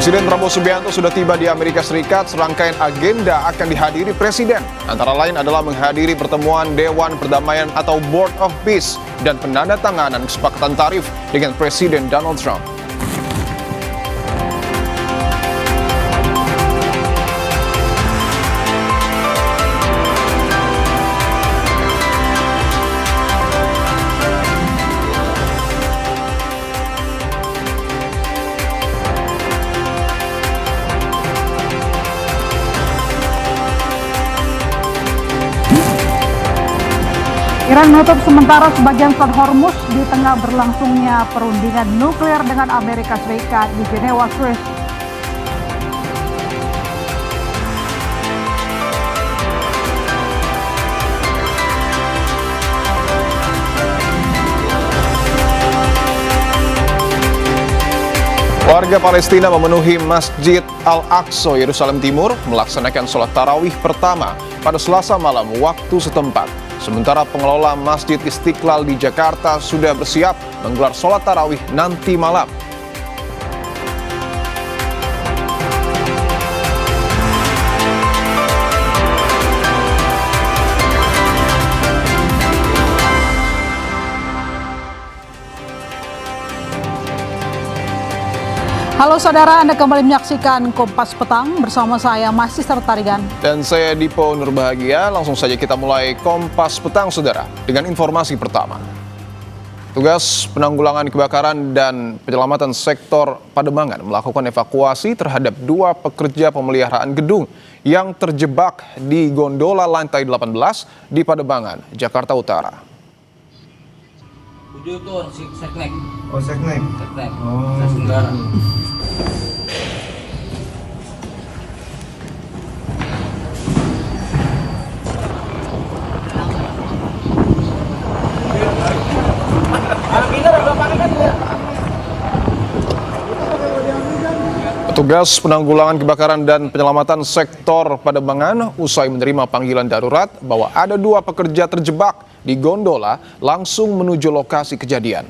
Presiden Prabowo Subianto sudah tiba di Amerika Serikat. Serangkaian agenda akan dihadiri Presiden. Antara lain adalah menghadiri pertemuan Dewan Perdamaian atau Board of Peace dan penandatanganan kesepakatan tarif dengan Presiden Donald Trump. Iran menutup sementara sebagian Selat Hormuz di tengah berlangsungnya perundingan nuklir dengan Amerika Serikat di Jenewa, Swiss. Warga Palestina memenuhi Masjid Al-Aqsa, Yerusalem Timur, melaksanakan sholat tarawih pertama pada Selasa malam waktu setempat. Sementara pengelola Masjid Istiqlal di Jakarta sudah bersiap menggelar sholat tarawih nanti malam. Halo saudara, Anda kembali menyaksikan Kompas Petang bersama saya Masih Tarigan. Dan saya Dipo Nurbahagia. Langsung saja kita mulai Kompas Petang saudara dengan informasi pertama. Tugas penanggulangan kebakaran dan penyelamatan sektor Pademangan melakukan evakuasi terhadap 2 pekerja pemeliharaan gedung yang terjebak di gondola lantai 18 di Pademangan, Jakarta Utara. Tuh si Seknek. Oh, Seknek. Seknek. Oh. Sesenggara. Petugas penanggulangan kebakaran dan penyelamatan sektor Pademangan usai menerima panggilan darurat bahwa ada 2 pekerja terjebak di gondola langsung menuju lokasi kejadian.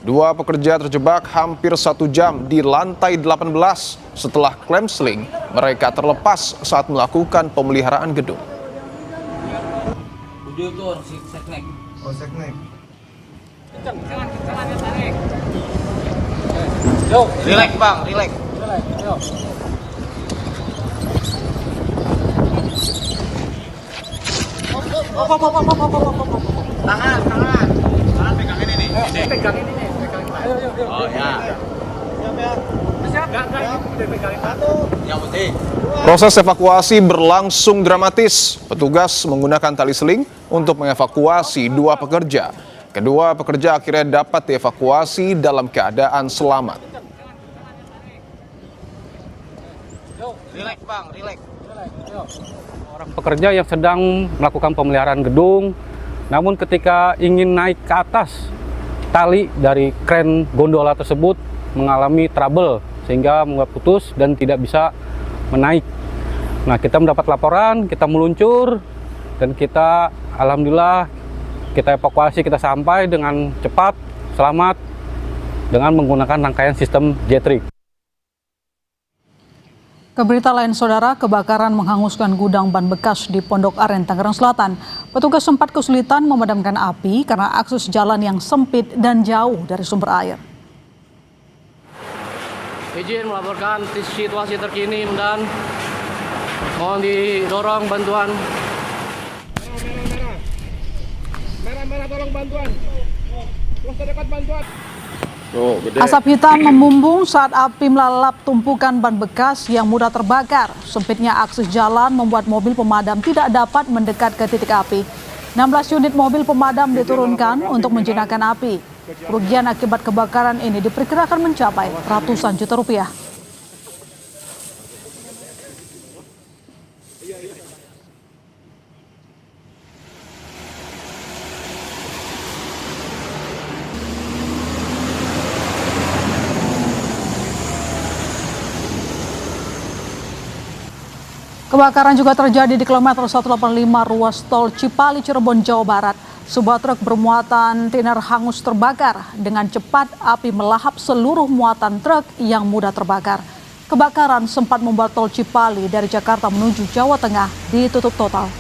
2 pekerja terjebak hampir 1 jam di lantai 18 setelah klemsling mereka terlepas saat melakukan pemeliharaan gedung. Tuh si Seknek. Oh, Seknek. Kencang tarik. Yo, relax Bang, relax. Yo. Tangan. Tangan pegang ini nih. Pegang ini nih. Ayo. Oh ya. Siap ya. Siap. Enggak pegangin satu. Yang penting. Proses evakuasi berlangsung dramatis. Petugas menggunakan tali seling untuk mengevakuasi 2 pekerja. Kedua pekerja akhirnya dapat dievakuasi dalam keadaan selamat. Relax Bang, relax. Orang pekerja yang sedang melakukan pemeliharaan gedung, namun ketika ingin naik ke atas, tali dari kren gondola tersebut mengalami trouble sehingga membuat putus dan tidak bisa menaik. Nah, kita mendapat laporan, kita meluncur dan kita alhamdulillah kita evakuasi, kita sampai dengan cepat, selamat dengan menggunakan rangkaian sistem jetrig. Ke berita lain saudara, kebakaran menghanguskan gudang ban bekas di Pondok Aren, Tangerang Selatan. Petugas sempat kesulitan memadamkan api karena akses jalan yang sempit dan jauh dari sumber air. Izin melaporkan situasi terkini dan mohon didorong bantuan. Merah tolong bantuan. Terus terdekat bantuan. Asap hitam membumbung saat api melalap tumpukan ban bekas yang mudah terbakar. Sempitnya akses jalan membuat mobil pemadam tidak dapat mendekat ke titik api. 16 unit mobil pemadam diturunkan untuk menjinakkan api. Kerugian akibat kebakaran ini diperkirakan mencapai ratusan juta rupiah. Kebakaran juga terjadi di kilometer 185 ruas tol Cipali, Cirebon, Jawa Barat. Sebuah truk bermuatan tiner hangus terbakar. Dengan cepat api melahap seluruh muatan truk yang mudah terbakar. kebakaran sempat membuat tol Cipali dari Jakarta menuju Jawa Tengah ditutup total.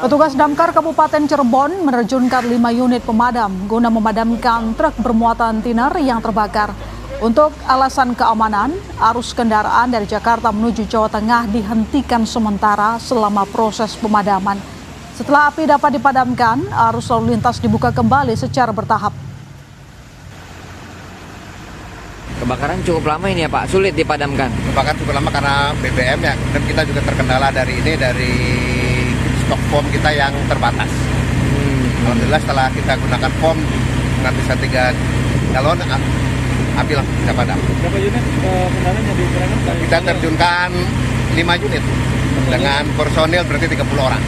Petugas damkar Kabupaten Cirebon menerjunkan 5 unit pemadam guna memadamkan truk bermuatan tiner yang terbakar. Untuk alasan keamanan, arus kendaraan dari Jakarta menuju Jawa Tengah dihentikan sementara selama proses pemadaman. Setelah api dapat dipadamkan, arus lalu lintas dibuka kembali secara bertahap. Kebakaran cukup lama ini ya Pak, sulit dipadamkan. Kebakaran cukup lama karena BBM ya, dan kita juga terkendala dari stok foam kita yang terbatas. Alhamdulillah setelah kita gunakan foam menghabiskan 3 galon, api langsung bisa padam. Berapa unit kendaraan yang dikerahkan? Kita terjunkan 5 unit dengan personil berarti 30 orang.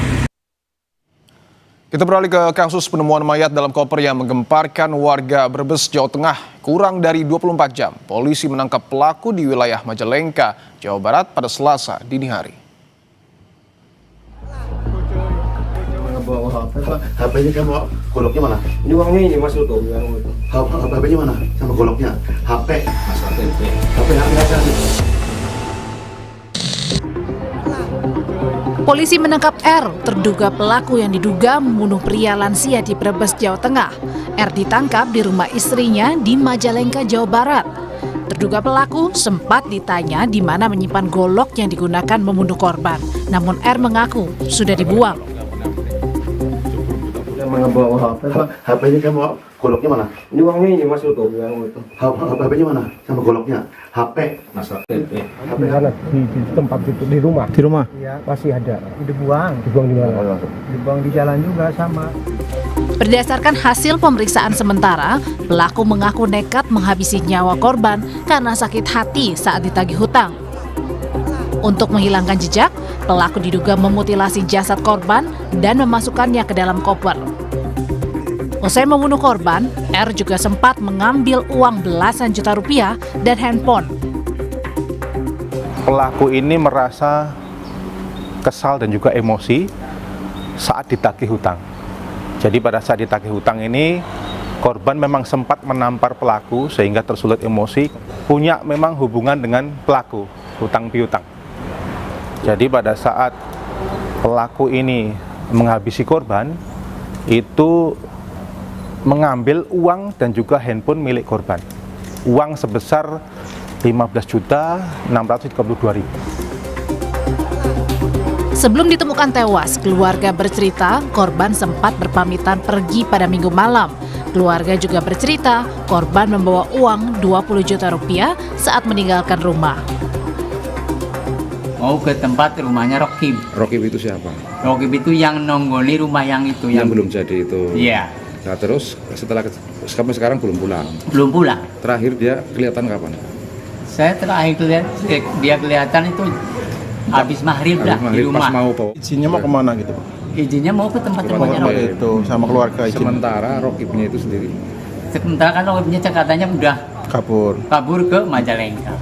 Kita beralih ke kasus penemuan mayat dalam koper yang menggemparkan warga Brebes, Jawa Tengah. Kurang dari 24 jam, polisi menangkap pelaku di wilayah Majalengka, Jawa Barat pada Selasa dini hari. HP-nya kamu, goloknya mana? Ini uangnya ini Mas Luto. HP-nya mana? Sama goloknya. HP. HP. Polisi menangkap R, terduga pelaku yang diduga membunuh pria lansia di Brebes, Jawa Tengah. R ditangkap di rumah istrinya di Majalengka, Jawa Barat. Terduga pelaku sempat ditanya di mana menyimpan golok yang digunakan membunuh korban. Namun R mengaku sudah dibuang. HP-nya kamu, goloknya mana? Ini uangnya ini Mas Luto. HP-nya mana? Sama goloknya. HP. HP sana di tempat itu di rumah. Di rumah? Iya, masih ada. Dibuang di mana? Dibuang di jalan juga sama. Berdasarkan hasil pemeriksaan sementara, pelaku mengaku nekat menghabisi nyawa korban karena sakit hati saat ditagih hutang. Untuk menghilangkan jejak, pelaku diduga memutilasi jasad korban dan memasukkannya ke dalam koper. Usai membunuh korban, R juga sempat mengambil uang belasan juta rupiah dan handphone. Pelaku ini merasa kesal dan juga emosi saat ditagih hutang. Jadi pada saat ditagih hutang ini, korban memang sempat menampar pelaku sehingga tersulut emosi, punya memang hubungan dengan pelaku, hutang piutang. Jadi pada saat pelaku ini menghabisi korban, itu mengambil uang dan juga handphone milik korban. Uang sebesar 15.632.000. Sebelum ditemukan tewas, keluarga bercerita korban sempat berpamitan pergi pada Minggu malam. Keluarga juga bercerita korban membawa uang 20 juta rupiah saat meninggalkan rumah. Mau ke tempat rumahnya Rokib. Rokib itu siapa? Rokib itu yang nonggoli rumah yang itu. Yang belum jadi itu. Iya. Nah terus sampai sekarang belum pulang. Belum pulang. Terakhir dia kelihatan kapan? Saya terakhir lihat dia kelihatan itu habis maghrib dah di rumah. Pas mau bawa. Izinnya mau kemana gitu Pak? Izinnya mau ke tempat rumahnya Rokib. Itu sama keluarga izin. Sementara Rokibnya itu sendiri. Sementara kan Rokibnya katanya udah kabur ke Majalengka.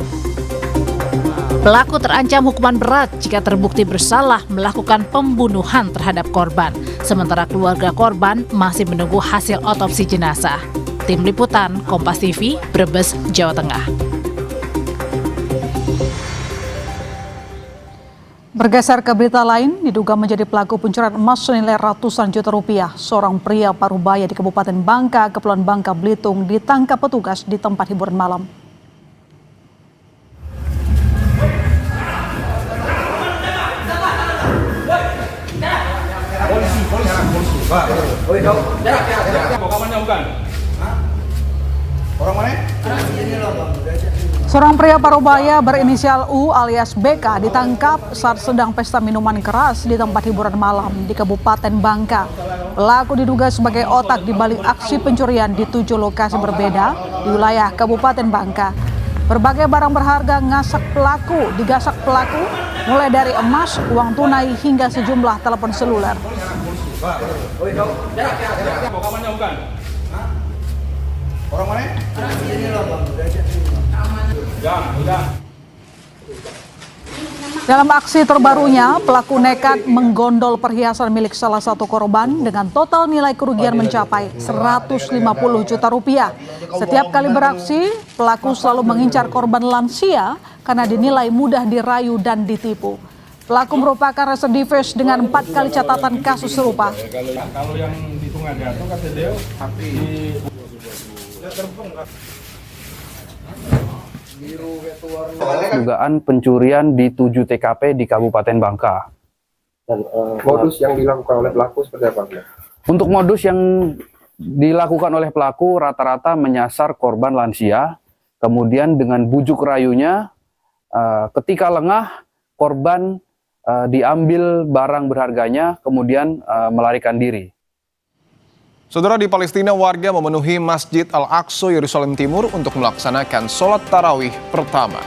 Pelaku terancam hukuman berat jika terbukti bersalah melakukan pembunuhan terhadap korban. Sementara keluarga korban masih menunggu hasil otopsi jenazah. Tim Liputan, Kompas TV, Brebes, Jawa Tengah. Bergeser ke berita lain, diduga menjadi pelaku pencurian emas senilai ratusan juta rupiah. Seorang pria Parubaya di Kabupaten Bangka, Kepulauan Bangka, Belitung ditangkap petugas di tempat hiburan malam. Seorang pria Parubaya berinisial U alias BK ditangkap saat sedang pesta minuman keras di tempat hiburan malam di Kabupaten Bangka. Pelaku diduga sebagai otak di balik aksi pencurian di 7 lokasi berbeda di wilayah Kabupaten Bangka. Berbagai barang berharga digasak pelaku, mulai dari emas, uang tunai hingga sejumlah telepon seluler. Orang mana? Ya, udah. Dalam aksi terbarunya, pelaku nekat menggondol perhiasan milik salah satu korban dengan total nilai kerugian mencapai 150 juta rupiah. Setiap kali beraksi, pelaku selalu mengincar korban lansia karena dinilai mudah dirayu dan ditipu. Pelaku merupakan residivis dengan 4 kali catatan kasus serupa. Kalau yang di Sungai Jatuh kan dia Dugaan pencurian di 7 TKP di Kabupaten Bangka. Dan modus yang dilakukan oleh pelaku seperti apa? Untuk modus yang dilakukan oleh pelaku rata-rata menyasar korban lansia, kemudian dengan bujuk rayunya ketika lengah korban diambil barang berharganya, kemudian melarikan diri. Saudara, di Palestina, warga memenuhi Masjid Al-Aqsa Yerusalem Timur untuk melaksanakan sholat tarawih pertama.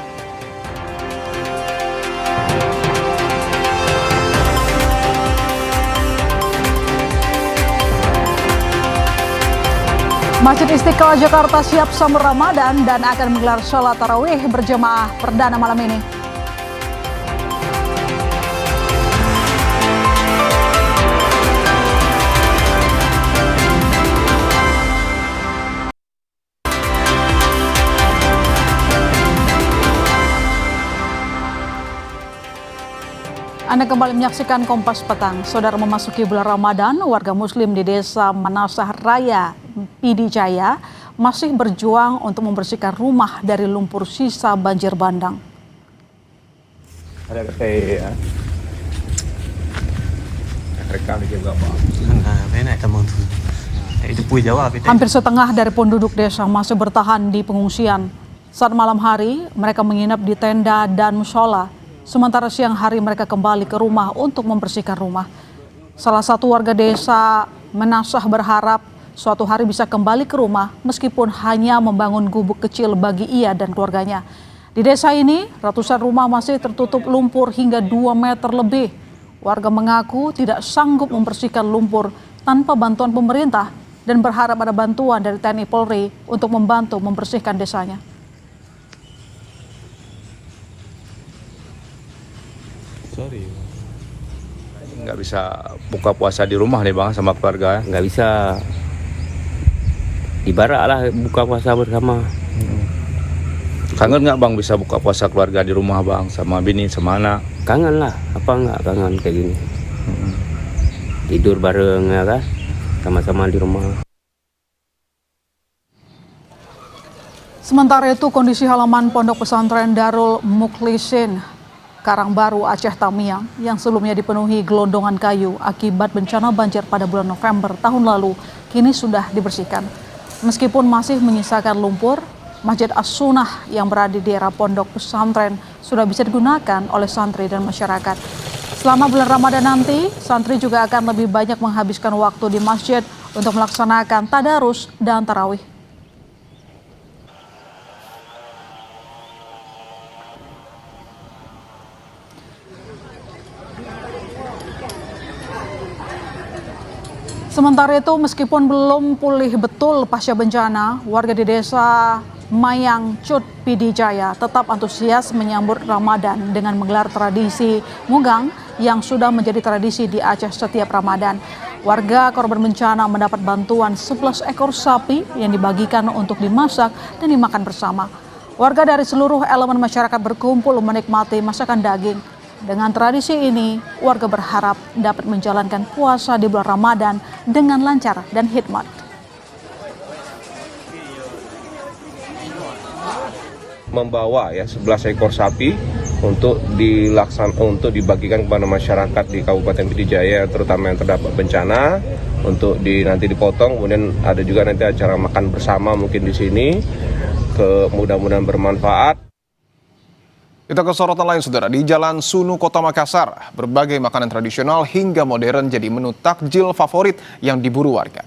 Masjid Istiqlal Jakarta siap sambut Ramadan dan akan menggelar sholat tarawih berjemaah perdana malam ini. Anda kembali menyaksikan Kompas Petang. Saudara, memasuki bulan Ramadan, warga Muslim di Desa Manasah Raya, PD Jaya, masih berjuang untuk membersihkan rumah dari lumpur sisa banjir bandang. ada kayak rekam juga Pak. Hampir setengah dari penduduk desa masih bertahan di pengungsian. Saat malam hari, mereka menginap di tenda dan mushola. Sementara siang hari mereka kembali ke rumah untuk membersihkan rumah. Salah satu warga desa Manasah berharap suatu hari bisa kembali ke rumah meskipun hanya membangun gubuk kecil bagi ia dan keluarganya. Di desa ini, ratusan rumah masih tertutup lumpur hingga 2 meter lebih. Warga mengaku tidak sanggup membersihkan lumpur tanpa bantuan pemerintah dan berharap ada bantuan dari TNI Polri untuk membantu membersihkan desanya. Nggak bisa buka puasa di rumah nih Bang sama keluarga. Nggak bisa. Ibarat lah buka puasa bersama. Kangen nggak Bang bisa buka puasa keluarga di rumah Bang sama bini sama anak? Kangen lah, apa nggak kangen kayak gini. Tidur bareng ya kan, sama-sama di rumah. Sementara itu, kondisi halaman Pondok Pesantren Darul Mukhlisin Karangbaru, Aceh Tamiang yang sebelumnya dipenuhi gelondongan kayu akibat bencana banjir pada bulan November tahun lalu kini sudah dibersihkan. Meskipun masih menyisakan lumpur, Masjid As-Sunnah yang berada di daerah Pondok Pesantren sudah bisa digunakan oleh santri dan masyarakat. Selama bulan Ramadan nanti, santri juga akan lebih banyak menghabiskan waktu di masjid untuk melaksanakan tadarus dan tarawih. Sementara itu, meskipun belum pulih betul pasca bencana, warga di desa Mayang Cut, PD Jaya tetap antusias menyambut Ramadan dengan menggelar tradisi Mugang yang sudah menjadi tradisi di Aceh setiap Ramadan. Warga korban bencana mendapat bantuan 11 ekor sapi yang dibagikan untuk dimasak dan dimakan bersama. Warga dari seluruh elemen masyarakat berkumpul menikmati masakan daging. Dengan tradisi ini, warga berharap dapat menjalankan puasa di bulan Ramadan dengan lancar dan hikmat. Membawa ya 11 ekor sapi untuk dibagikan kepada masyarakat di Kabupaten PD Jaya, terutama yang terdapat bencana, untuk nanti dipotong. Kemudian ada juga nanti acara makan bersama mungkin di sini. Mudah-mudahan bermanfaat. Kita ke sorotan lain, saudara. Di Jalan Sunu, Kota Makassar, berbagai makanan tradisional hingga modern jadi menu takjil favorit yang diburu warga.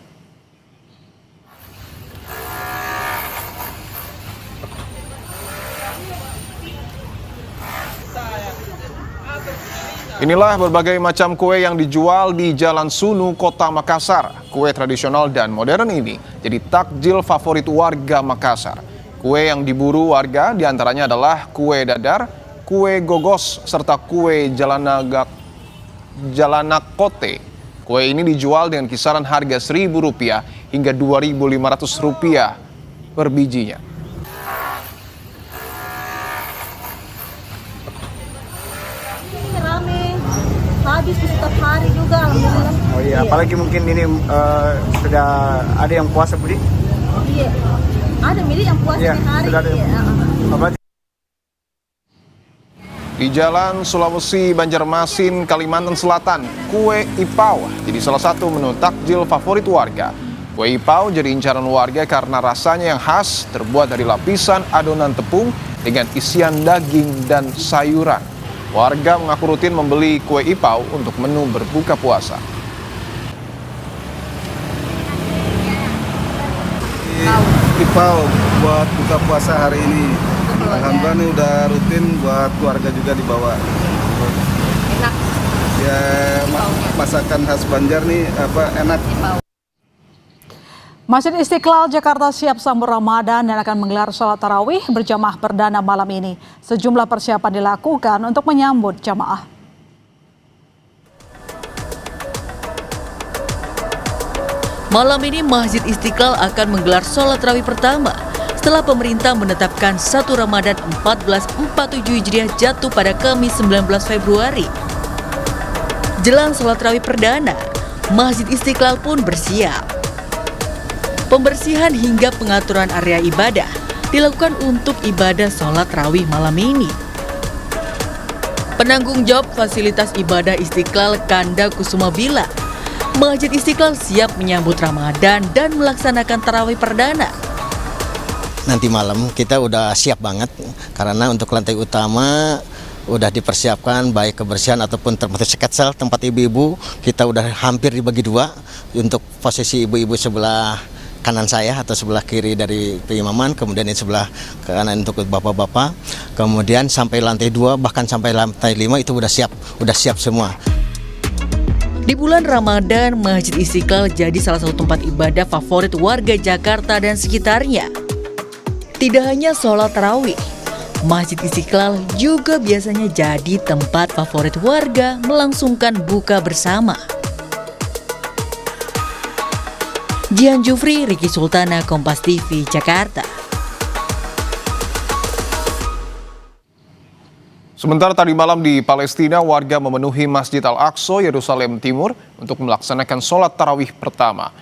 Inilah berbagai macam kue yang dijual di Jalan Sunu, Kota Makassar. Kue tradisional dan modern ini jadi takjil favorit warga Makassar. Kue yang diburu warga diantaranya adalah kue dadar, kue gogos serta kue jalanakote. Kue ini dijual dengan kisaran harga Rp1.000 hingga Rp2.500 per bijinya. Rame, habis setiap hari juga alhamdulillah. Oh iya, apalagi mungkin ini sudah ada yang puasa Budi? Iya, ada milik yang puasa hari. Sudah ada yang... Di Jalan Sulawesi Banjarmasin, Kalimantan Selatan, kue ipau jadi salah satu menu takjil favorit warga. Kue ipau jadi incaran warga karena rasanya yang khas, terbuat dari lapisan adonan tepung dengan isian daging dan sayuran. Warga mengaku rutin membeli kue ipau untuk menu berbuka puasa. Ipau buat buka puasa hari ini. Alhamdulillah ini udah rutin buat keluarga juga dibawa. Enak. Ya masakan khas Banjar nih enak. Masjid Istiqlal Jakarta siap sambut Ramadan dan akan menggelar sholat tarawih berjamaah perdana malam ini. Sejumlah persiapan dilakukan untuk menyambut jamaah. Malam ini Masjid Istiqlal akan menggelar sholat tarawih pertama setelah pemerintah menetapkan 1 Ramadan 1447 Hijriah jatuh pada Kamis 19 Februari. Jelang sholat tarawih perdana, Masjid Istiqlal pun bersiap. Pembersihan hingga pengaturan area ibadah dilakukan untuk ibadah sholat tarawih malam ini. Penanggung jawab fasilitas ibadah Istiqlal Kanda Kusuma bilang, Masjid Istiqlal siap menyambut Ramadan dan melaksanakan tarawih perdana. Nanti malam kita udah siap banget karena untuk lantai utama udah dipersiapkan baik kebersihan ataupun termasuk sketsel tempat ibu-ibu kita udah hampir dibagi dua untuk posisi ibu-ibu sebelah kanan saya atau sebelah kiri dari keimaman, kemudian di sebelah kanan untuk bapak-bapak, kemudian sampai lantai 2 bahkan sampai lantai 5 itu udah siap semua. Di bulan Ramadan, Masjid Istiqlal jadi salah satu tempat ibadah favorit warga Jakarta dan sekitarnya. Tidak hanya sholat tarawih, Masjid Istiqlal juga biasanya jadi tempat favorit warga melangsungkan buka bersama. Jihan Jufri, Riki Sultana, Kompas TV, Jakarta. Sementara tadi malam di Palestina, warga memenuhi Masjid Al-Aqsa, Yerusalem Timur untuk melaksanakan sholat tarawih pertama.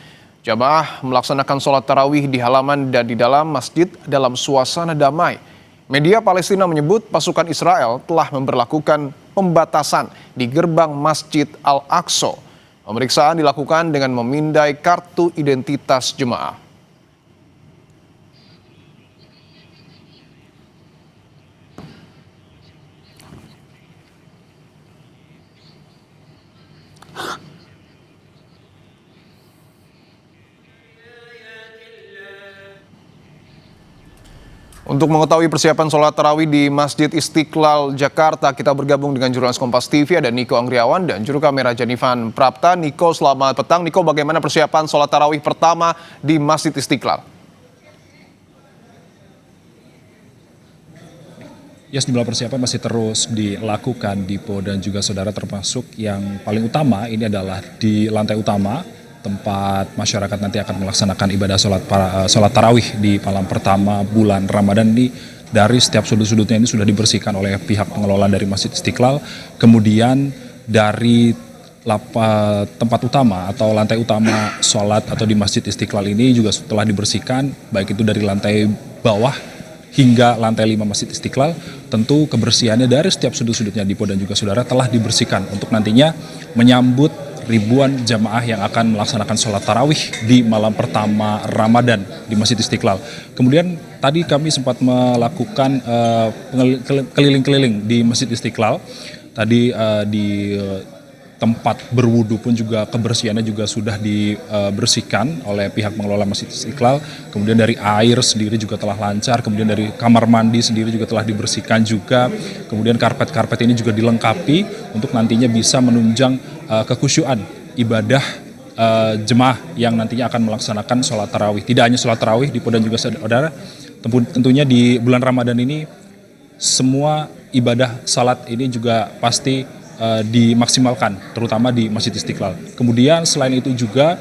Jamaah melaksanakan sholat tarawih di halaman dan di dalam masjid dalam suasana damai. Media Palestina menyebut pasukan Israel telah memberlakukan pembatasan di gerbang Masjid Al-Aqsa. Pemeriksaan dilakukan dengan memindai kartu identitas jemaah. Untuk mengetahui persiapan sholat tarawih di Masjid Istiqlal Jakarta, kita bergabung dengan jurnalis Kompas TV, ada Niko Anggriawan dan juru kamera Janifan Prapta. Niko, selamat petang. Niko, bagaimana persiapan sholat tarawih pertama di Masjid Istiqlal? Ya, sejumlah persiapan masih terus dilakukan, Dipo dan juga saudara, termasuk yang paling utama ini adalah di lantai utama tempat masyarakat nanti akan melaksanakan ibadah sholat tarawih di malam pertama bulan Ramadan ini. Dari setiap sudut-sudutnya ini sudah dibersihkan oleh pihak pengelola dari Masjid Istiqlal. Kemudian dari tempat utama atau lantai utama sholat atau di Masjid Istiqlal ini juga setelah dibersihkan, baik itu dari lantai bawah hingga lantai 5 Masjid Istiqlal. Tentu kebersihannya dari setiap sudut-sudutnya, Dipo dan juga saudara, telah dibersihkan untuk nantinya menyambut ribuan jamaah yang akan melaksanakan sholat tarawih di malam pertama Ramadan di Masjid Istiqlal. Kemudian tadi kami sempat melakukan keliling-keliling di Masjid Istiqlal. Tadi di tempat berwudu pun juga kebersihannya juga sudah dibersihkan oleh pihak pengelola Masjid Istiqlal. Kemudian dari air sendiri juga telah lancar, kemudian dari kamar mandi sendiri juga telah dibersihkan juga. Kemudian karpet-karpet ini juga dilengkapi untuk nantinya bisa menunjang kekhusyuan ibadah jemaah yang nantinya akan melaksanakan sholat tarawih. Tidak hanya sholat tarawih, Dipo dan juga saudara, tentunya di bulan Ramadan ini semua ibadah salat ini juga pasti dimaksimalkan, terutama di Masjid Istiqlal. Kemudian selain itu juga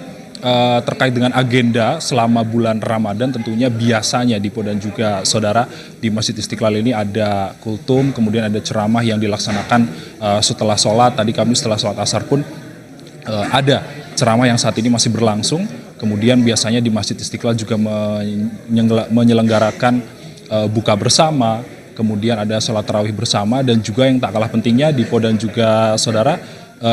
terkait dengan agenda selama bulan Ramadan, tentunya biasanya Dipo dan juga saudara di Masjid Istiqlal ini ada kultum, kemudian ada ceramah yang dilaksanakan setelah sholat. Tadi kami setelah sholat asar pun ada ceramah yang saat ini masih berlangsung. Kemudian biasanya di Masjid Istiqlal juga menyelenggarakan buka bersama, kemudian ada sholat tarawih bersama, dan juga yang tak kalah pentingnya Dipo dan juga saudara,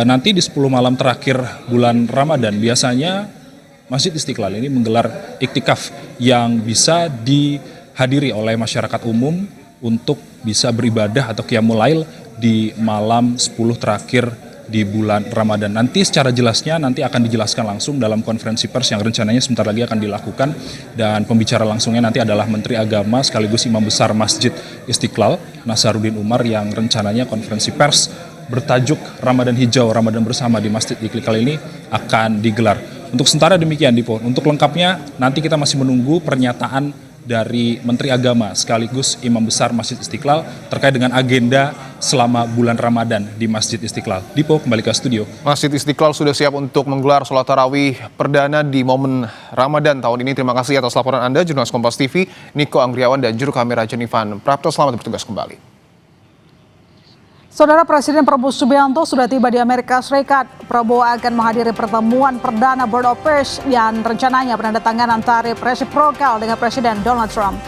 nanti di 10 malam terakhir bulan Ramadan biasanya Masjid Istiqlal ini menggelar iktikaf yang bisa dihadiri oleh masyarakat umum untuk bisa beribadah atau qiyamul lail di malam 10 terakhir di bulan Ramadan. Nanti secara jelasnya nanti akan dijelaskan langsung dalam konferensi pers yang rencananya sebentar lagi akan dilakukan, dan pembicara langsungnya nanti adalah Menteri Agama sekaligus Imam Besar Masjid Istiqlal Nasaruddin Umar, yang rencananya konferensi pers bertajuk Ramadan Hijau, Ramadan Bersama di Masjid Istiqlal ini akan digelar. Untuk sementara demikian Dipo. Untuk lengkapnya nanti kita masih menunggu pernyataan dari Menteri Agama sekaligus Imam Besar Masjid Istiqlal terkait dengan agenda selama bulan Ramadan di Masjid Istiqlal. Dipo, kembali ke studio. Masjid Istiqlal sudah siap untuk menggelar sholat tarawih perdana di momen Ramadan tahun ini. Terima kasih atas laporan Anda, jurnalis Kompas TV, Niko Anggriawan, dan juru kamera Jenifan Prapto. Selamat bertugas kembali. Saudara, Presiden Prabowo Subianto sudah tiba di Amerika Serikat. Prabowo akan menghadiri pertemuan perdana Board of Peers yang rencananya penandatanganan tarif resiprokal dengan Presiden Donald Trump.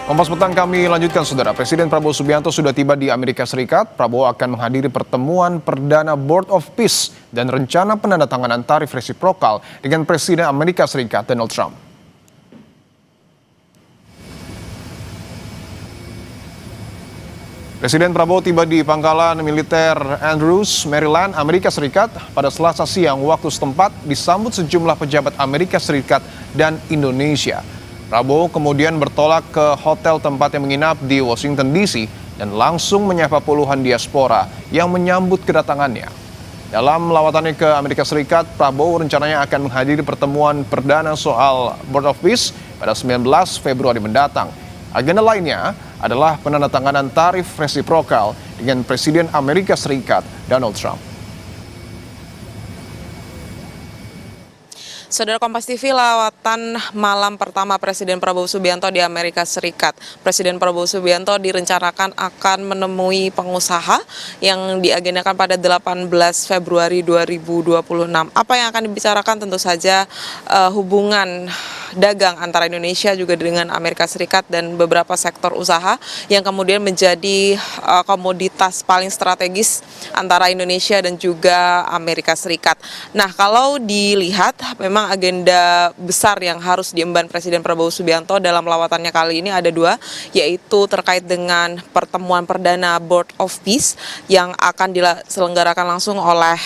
Kompas Petang kami lanjutkan, saudara. Presiden Prabowo Subianto sudah tiba di Amerika Serikat. Prabowo akan menghadiri pertemuan perdana Board of Peace dan rencana penandatanganan tarif resiprokal dengan Presiden Amerika Serikat Donald Trump. Presiden Prabowo tiba di Pangkalan Militer Andrews, Maryland, Amerika Serikat pada Selasa siang waktu setempat, disambut sejumlah pejabat Amerika Serikat dan Indonesia. Prabowo kemudian bertolak ke hotel tempatnya menginap di Washington DC dan langsung menyapa puluhan diaspora yang menyambut kedatangannya. Dalam lawatannya ke Amerika Serikat, Prabowo rencananya akan menghadiri pertemuan perdana soal Board of Peace pada 19 Februari mendatang. Agenda lainnya adalah penandatanganan tarif resiprokal dengan Presiden Amerika Serikat Donald Trump. Saudara Kompas TV, lawatan malam pertama Presiden Prabowo Subianto di Amerika Serikat. Presiden Prabowo Subianto direncanakan akan menemui pengusaha yang diagendakan pada 18 Februari 2026. Apa yang akan dibicarakan? Tentu saja hubungan dagang antara Indonesia juga dengan Amerika Serikat dan beberapa sektor usaha yang kemudian menjadi komoditas paling strategis antara Indonesia dan juga Amerika Serikat. Nah, kalau dilihat memang agenda besar yang harus diemban Presiden Prabowo Subianto dalam lawatannya kali ini ada dua, yaitu terkait dengan pertemuan perdana Board of Peace yang akan diselenggarakan langsung oleh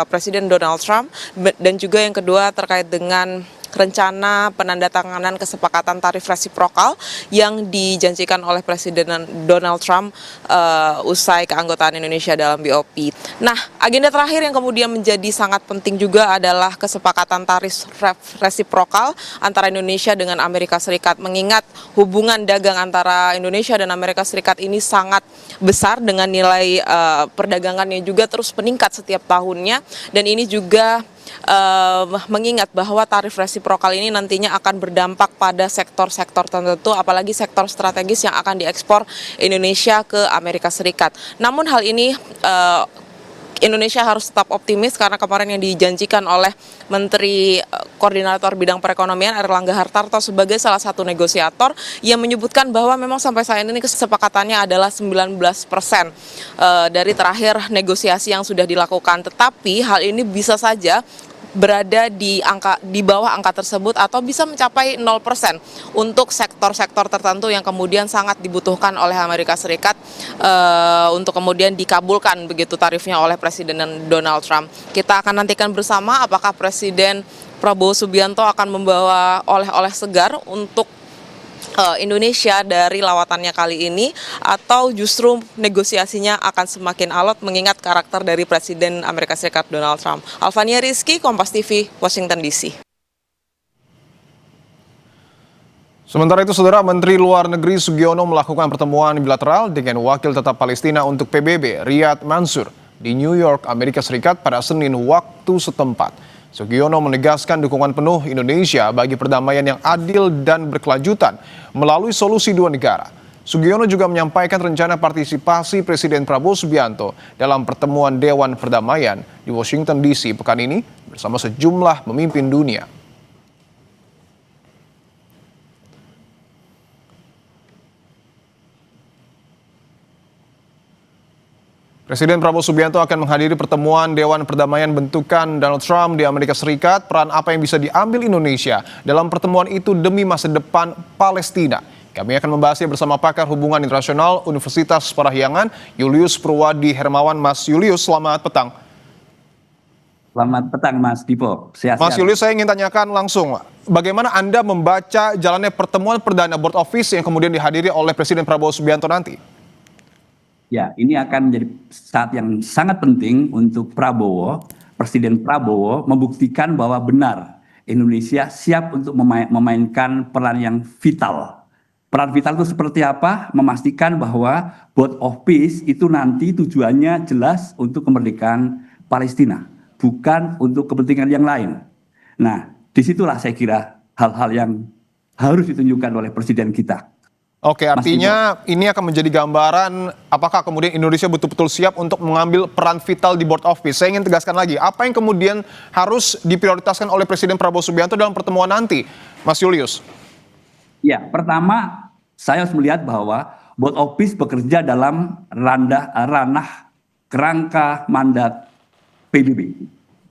Presiden Donald Trump, dan juga yang kedua terkait dengan rencana penandatanganan kesepakatan tarif resiprokal yang dijanjikan oleh Presiden Donald Trump usai keanggotaan Indonesia dalam BOP. Nah, agenda terakhir yang kemudian menjadi sangat penting juga adalah kesepakatan tarif resiprokal antara Indonesia dengan Amerika Serikat, mengingat hubungan dagang antara Indonesia dan Amerika Serikat ini sangat besar dengan nilai perdagangannya juga terus meningkat setiap tahunnya, dan ini juga mengingat bahwa tarif resiprokal ini nantinya akan berdampak pada sektor-sektor tertentu, apalagi sektor strategis yang akan diekspor Indonesia ke Amerika Serikat. Namun hal ini Indonesia harus tetap optimis karena kemarin yang dijanjikan oleh Menteri Koordinator Bidang Perekonomian Erlangga Hartarto sebagai salah satu negosiator yang menyebutkan bahwa memang sampai saat ini kesepakatannya adalah 19% dari terakhir negosiasi yang sudah dilakukan. Tetapi hal ini bisa saja berada di bawah angka tersebut atau bisa mencapai 0% untuk sektor-sektor tertentu yang kemudian sangat dibutuhkan oleh Amerika Serikat untuk kemudian dikabulkan begitu tarifnya oleh Presiden Donald Trump. Kita akan nantikan bersama apakah Presiden Prabowo Subianto akan membawa oleh-oleh segar untuk Indonesia dari lawatannya kali ini, atau justru negosiasinya akan semakin alot mengingat karakter dari Presiden Amerika Serikat Donald Trump. Alvania Rizky, Kompas TV, Washington DC. Sementara itu, Saudara, Menteri Luar Negeri Sugiono melakukan pertemuan bilateral dengan Wakil Tetap Palestina untuk PBB, Riyad Mansur, di New York, Amerika Serikat pada Senin waktu setempat. Sugiono menegaskan dukungan penuh Indonesia bagi perdamaian yang adil dan berkelanjutan melalui solusi dua negara. Sugiono juga menyampaikan rencana partisipasi Presiden Prabowo Subianto dalam pertemuan Dewan Perdamaian di Washington DC pekan ini bersama sejumlah pemimpin dunia. Presiden Prabowo Subianto akan menghadiri pertemuan Dewan Perdamaian bentukan Donald Trump di Amerika Serikat. Peran apa yang bisa diambil Indonesia dalam pertemuan itu demi masa depan Palestina? Kami akan membahasnya bersama pakar hubungan internasional Universitas Parahyangan, Julius Purwadi Hermawan. Mas Julius, selamat petang. Selamat petang, Mas Dipo. Sehat-sehat. Mas Julius, saya ingin tanyakan langsung, bagaimana Anda membaca jalannya pertemuan perdana Board of Peace yang kemudian dihadiri oleh Presiden Prabowo Subianto nanti? Ya, ini akan menjadi saat yang sangat penting untuk Presiden Prabowo membuktikan bahwa benar Indonesia siap untuk memainkan peran yang vital. Peran vital itu seperti apa? Memastikan bahwa Board of Peace itu nanti tujuannya jelas untuk kemerdekaan Palestina, bukan untuk kepentingan yang lain. Nah, disitulah saya kira hal-hal yang harus ditunjukkan oleh Presiden kita. Oke, artinya ini akan menjadi gambaran apakah kemudian Indonesia betul-betul siap untuk mengambil peran vital di Board of Peace. Saya ingin tegaskan lagi, apa yang kemudian harus diprioritaskan oleh Presiden Prabowo Subianto dalam pertemuan nanti, Mas Julius? Ya, pertama saya harus melihat bahwa Board of Peace bekerja dalam ranah kerangka mandat PBB.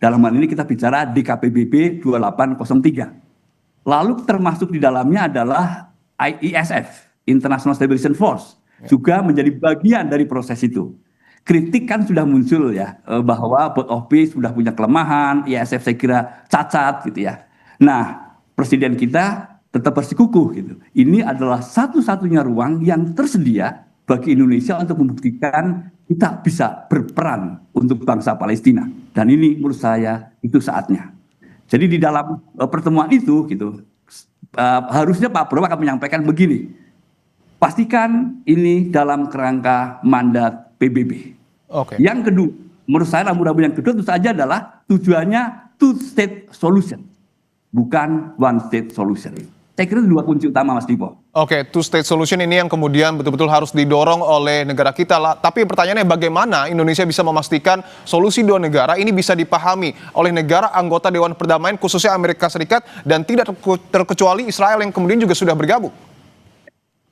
Dalam hal ini kita bicara DKPBB 2803. Lalu termasuk di dalamnya adalah ISF. International Stabilization Force juga menjadi bagian dari proses itu. Kritik kan sudah muncul ya, bahwa Board of Peace sudah punya kelemahan, ISF saya kira cacat gitu ya. Nah, Presiden kita tetap bersikukuh gitu. Ini adalah satu-satunya ruang yang tersedia bagi Indonesia untuk membuktikan kita bisa berperan untuk bangsa Palestina. Dan ini menurut saya itu saatnya. Jadi di dalam pertemuan itu gitu, harusnya Pak Prabowo akan menyampaikan begini. Pastikan ini dalam kerangka mandat PBB. Oke. Yang kedua, menurut saya rambu-rambu yang kedua tentu saja adalah tujuannya two-state solution, bukan one-state solution. Saya kira itu dua kunci utama, Mas Dipo. Oke, two-state solution ini yang kemudian betul-betul harus didorong oleh negara kita. Tapi pertanyaannya bagaimana Indonesia bisa memastikan solusi dua negara ini bisa dipahami oleh negara anggota Dewan Perdamaian khususnya Amerika Serikat dan tidak terkecuali Israel yang kemudian juga sudah bergabung?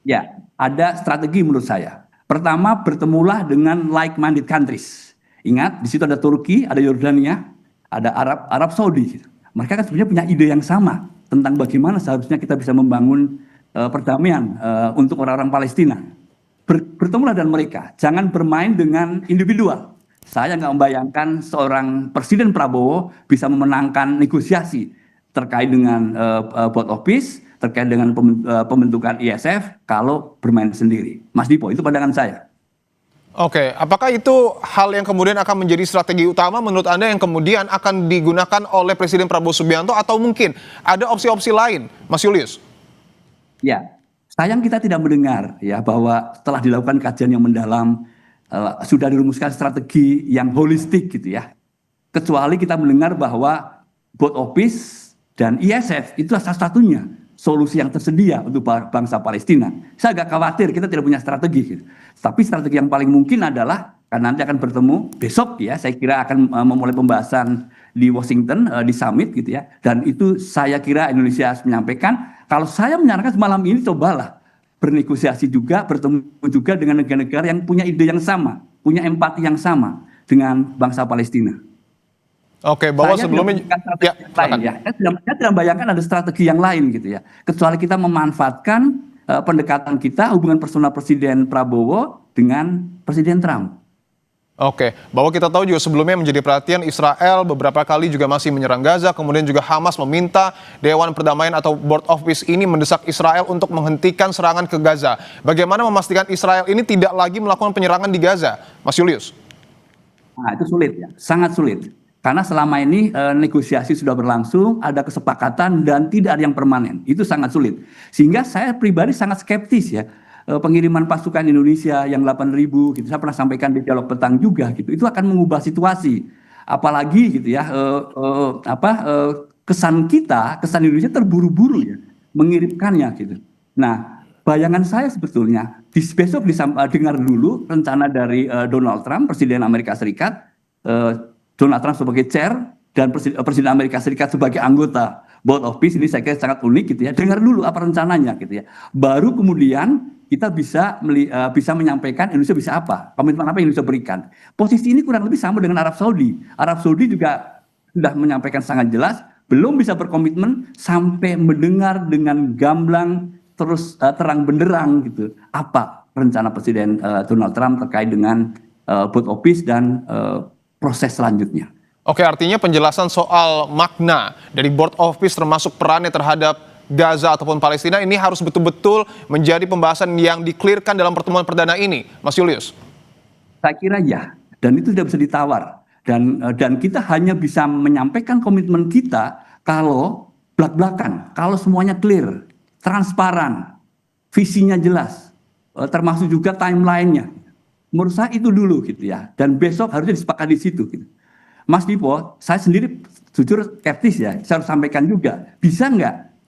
Ya, ada strategi menurut saya. Pertama, bertemulah dengan like-minded countries. Ingat, di situ ada Turki, ada Yordania, ada Arab Saudi. Mereka kan sebenarnya punya ide yang sama tentang bagaimana seharusnya kita bisa membangun perdamaian untuk orang-orang Palestina. Bertemulah dengan mereka, jangan bermain dengan individual. Saya nggak membayangkan seorang Presiden Prabowo bisa memenangkan negosiasi terkait dengan Board of Peace, terkait dengan pembentukan ISF kalau bermain sendiri. Mas Dipo, itu pandangan saya. Oke, apakah itu hal yang kemudian akan menjadi strategi utama menurut Anda yang kemudian akan digunakan oleh Presiden Prabowo Subianto atau mungkin ada opsi-opsi lain, Mas Julius? Ya, sayang kita tidak mendengar ya bahwa setelah dilakukan kajian yang mendalam sudah dirumuskan strategi yang holistik gitu ya. Kecuali kita mendengar bahwa Board of Peace dan ISF itu salah satunya solusi yang tersedia untuk bangsa Palestina. Saya agak khawatir kita tidak punya strategi gitu. Tapi strategi yang paling mungkin adalah karena nanti akan bertemu besok ya, saya kira akan memulai pembahasan di Washington di summit gitu ya. Dan itu saya kira Indonesia harus menyampaikan, kalau saya menyarankan malam ini cobalah bernegosiasi juga, bertemu juga dengan negara-negara yang punya ide yang sama, punya empati yang sama dengan bangsa Palestina. Oke, bahwa sebelumnya saya tidak membayangkan ada strategi yang lain gitu ya. Kecuali kita memanfaatkan pendekatan kita, hubungan personal Presiden Prabowo dengan Presiden Trump. Oke, bahwa kita tahu juga sebelumnya menjadi perhatian Israel beberapa kali juga masih menyerang Gaza, kemudian juga Hamas meminta Dewan Perdamaian atau Board of Peace ini mendesak Israel untuk menghentikan serangan ke Gaza. Bagaimana memastikan Israel ini tidak lagi melakukan penyerangan di Gaza, Mas Julius? Nah, itu sulit ya, sangat sulit. Karena selama ini negosiasi sudah berlangsung, ada kesepakatan dan tidak ada yang permanen. Itu sangat sulit. Sehingga saya pribadi sangat skeptis ya. Pengiriman pasukan Indonesia yang 8.000 gitu, saya pernah sampaikan di dialog petang juga gitu, itu akan mengubah situasi. Apalagi gitu ya, kesan Indonesia terburu-buru ya mengirimkannya gitu. Nah, bayangan saya sebetulnya besok dengar dulu rencana dari Donald Trump, Presiden Amerika Serikat, Donald Trump sebagai chair dan Presiden Amerika Serikat sebagai anggota Board of Peace. Ini saya kira sangat unik gitu ya. Dengar dulu apa rencananya gitu ya. Baru kemudian kita bisa menyampaikan Indonesia bisa apa, komitmen apa yang Indonesia berikan. Posisi ini kurang lebih sama dengan Arab Saudi. Arab Saudi juga sudah menyampaikan sangat jelas, belum bisa berkomitmen sampai mendengar dengan gamblang terus terang benderang gitu apa rencana Presiden Donald Trump terkait dengan Board of Peace dan proses selanjutnya. Oke, artinya penjelasan soal makna dari Board of Peace termasuk perannya terhadap Gaza ataupun Palestina ini harus betul-betul menjadi pembahasan yang diklirkan dalam pertemuan perdana ini, Mas Julius? Saya kira ya, dan itu tidak bisa ditawar. Dan kita hanya bisa menyampaikan komitmen kita kalau belak-belakan, kalau semuanya clear, transparan, visinya jelas, termasuk juga timeline-nya. Menurut saya itu dulu gitu ya, dan besok harusnya disepakati di situ gitu. Mas Dipo, saya sendiri jujur skeptis ya, saya harus sampaikan juga, bisa nggak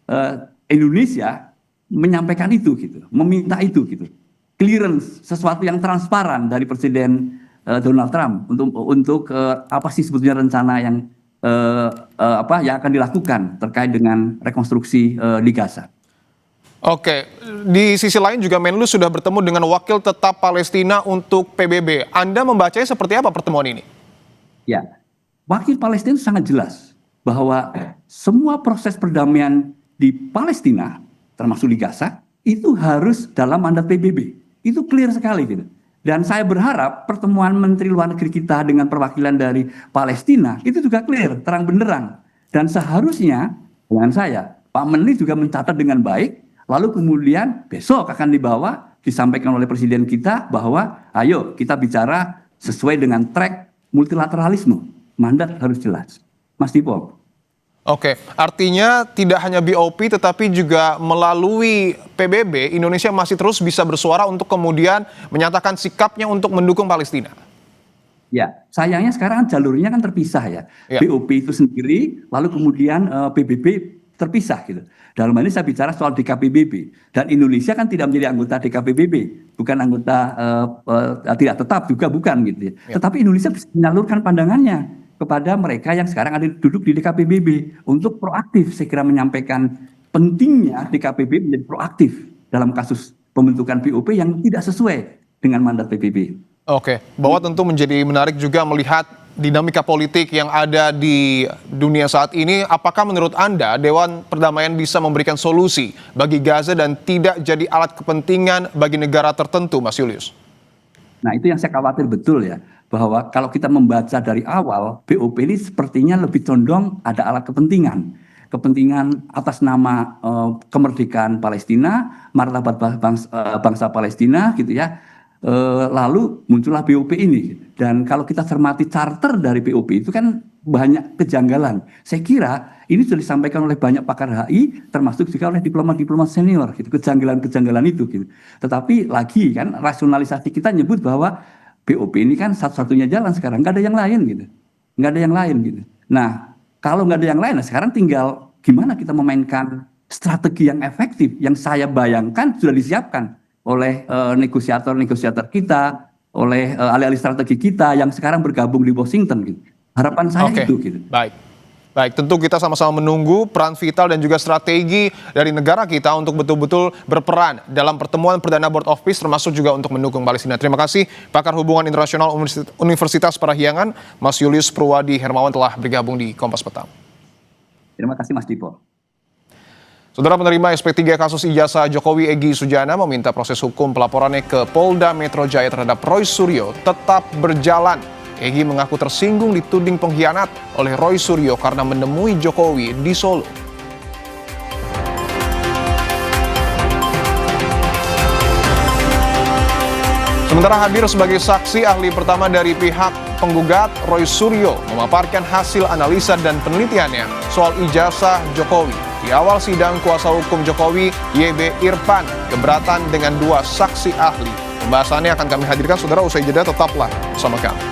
Indonesia menyampaikan itu gitu, meminta itu gitu, clearance sesuatu yang transparan dari Presiden Donald Trump untuk apa sih sebetulnya rencana yang akan dilakukan terkait dengan rekonstruksi di Gaza. Oke, di sisi lain juga Menlu sudah bertemu dengan wakil tetap Palestina untuk PBB. Anda membacanya seperti apa pertemuan ini? Ya, wakil Palestina sangat jelas bahwa semua proses perdamaian di Palestina, termasuk di Gaza, itu harus dalam mandat PBB. Itu clear sekali gitu. Dan saya berharap pertemuan Menteri Luar Negeri kita dengan perwakilan dari Palestina itu juga clear, terang benderang. Dan seharusnya dengan saya, Pak Menteri juga mencatat dengan baik, lalu kemudian besok akan disampaikan oleh Presiden kita bahwa ayo kita bicara sesuai dengan track multilateralisme. Mandat harus jelas. Mas Dipo. Oke, artinya tidak hanya BOP tetapi juga melalui PBB, Indonesia masih terus bisa bersuara untuk kemudian menyatakan sikapnya untuk mendukung Palestina. Ya, sayangnya sekarang jalurnya kan terpisah ya. BOP itu sendiri, lalu kemudian PBB terpisah gitu. Dalam hal ini saya bicara soal DKPBB. Dan Indonesia kan tidak menjadi anggota DKPBB, bukan anggota tidak tetap juga bukan gitu ya. Tetapi Indonesia bisa menyalurkan pandangannya kepada mereka yang sekarang ada duduk di DKPBB untuk proaktif segera menyampaikan pentingnya DKPBB menjadi proaktif dalam kasus pembentukan BOP yang tidak sesuai dengan mandat PBB. Oke, bahwa tentu menjadi menarik juga melihat dinamika politik yang ada di dunia saat ini. Apakah menurut Anda Dewan Perdamaian bisa memberikan solusi bagi Gaza dan tidak jadi alat kepentingan bagi negara tertentu, Mas Julius? Nah, itu yang saya khawatir betul ya. Bahwa kalau kita membaca dari awal, BOP ini sepertinya lebih condong ada alat kepentingan. Kepentingan atas nama kemerdekaan Palestina, martabat bangsa Palestina gitu ya. Lalu muncullah BOP ini. Dan kalau kita cermati charter dari BOP itu kan banyak kejanggalan. Saya kira ini sudah disampaikan oleh banyak pakar HI, termasuk juga oleh diplomat-diplomat senior gitu, kejanggalan-kejanggalan itu gitu. Tetapi lagi kan rasionalisasi kita nyebut bahwa BOP ini kan satu-satunya jalan sekarang, nggak ada yang lain gitu. Nggak ada yang lain gitu. Nah, kalau nggak ada yang lain, nah sekarang tinggal gimana kita memainkan strategi yang efektif, yang saya bayangkan sudah disiapkan oleh negosiator-negosiator kita, oleh ahli-ahli strategi kita yang sekarang bergabung di Washington gitu. Harapan saya itu gitu. Baik, tentu kita sama-sama menunggu peran vital dan juga strategi dari negara kita untuk betul-betul berperan dalam pertemuan perdana Board of Peace termasuk juga untuk mendukung Palestina. Terima kasih Pakar Hubungan Internasional Universitas Parahyangan, Mas Julius Purwadi Hermawan telah bergabung di Kompas Petang. Terima kasih Mas Dipo. Saudara penerima SP3 kasus ijazah Jokowi Egy Sujana meminta proses hukum pelaporannya ke Polda Metro Jaya terhadap Roy Suryo tetap berjalan. Egy mengaku tersinggung dituding pengkhianat oleh Roy Suryo karena menemui Jokowi di Solo. Sementara hadir sebagai saksi ahli pertama dari pihak penggugat, Roy Suryo memaparkan hasil analisa dan penelitiannya soal ijazah Jokowi. Di awal sidang, kuasa hukum Jokowi, YB Irfan, keberatan dengan 2 saksi ahli. Pembahasannya akan kami hadirkan, saudara, usai jeda, tetaplah bersama kami.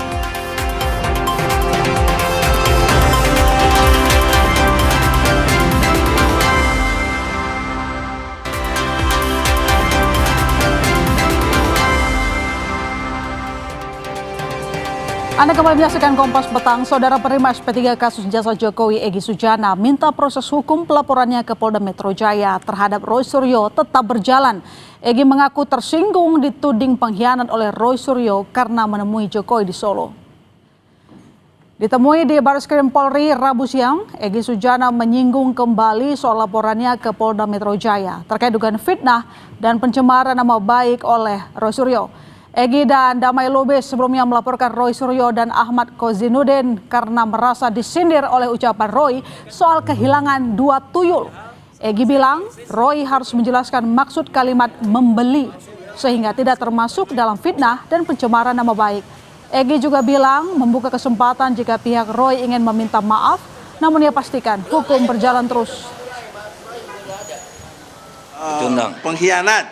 Anda kembali menyaksikan Kompas Petang. Saudara penerima SP3 kasus ijazah Jokowi Egy Sujana minta proses hukum pelaporannya ke Polda Metro Jaya terhadap Roy Suryo tetap berjalan. Egy mengaku tersinggung dituding pengkhianat oleh Roy Suryo karena menemui Jokowi di Solo. Ditemui di Barreskrim Polri Rabu siang, Egy Sujana menyinggung kembali soal laporannya ke Polda Metro Jaya terkait dugaan fitnah dan pencemaran nama baik oleh Roy Suryo. Egy dan Damai Lubis sebelumnya melaporkan Roy Suryo dan Ahmad Kozinudin karena merasa disindir oleh ucapan Roy soal kehilangan 2 tuyul. Egy bilang Roy harus menjelaskan maksud kalimat membeli sehingga tidak termasuk dalam fitnah dan pencemaran nama baik. Egy juga bilang membuka kesempatan jika pihak Roy ingin meminta maaf, namun ia pastikan hukum berjalan terus. Pengkhianat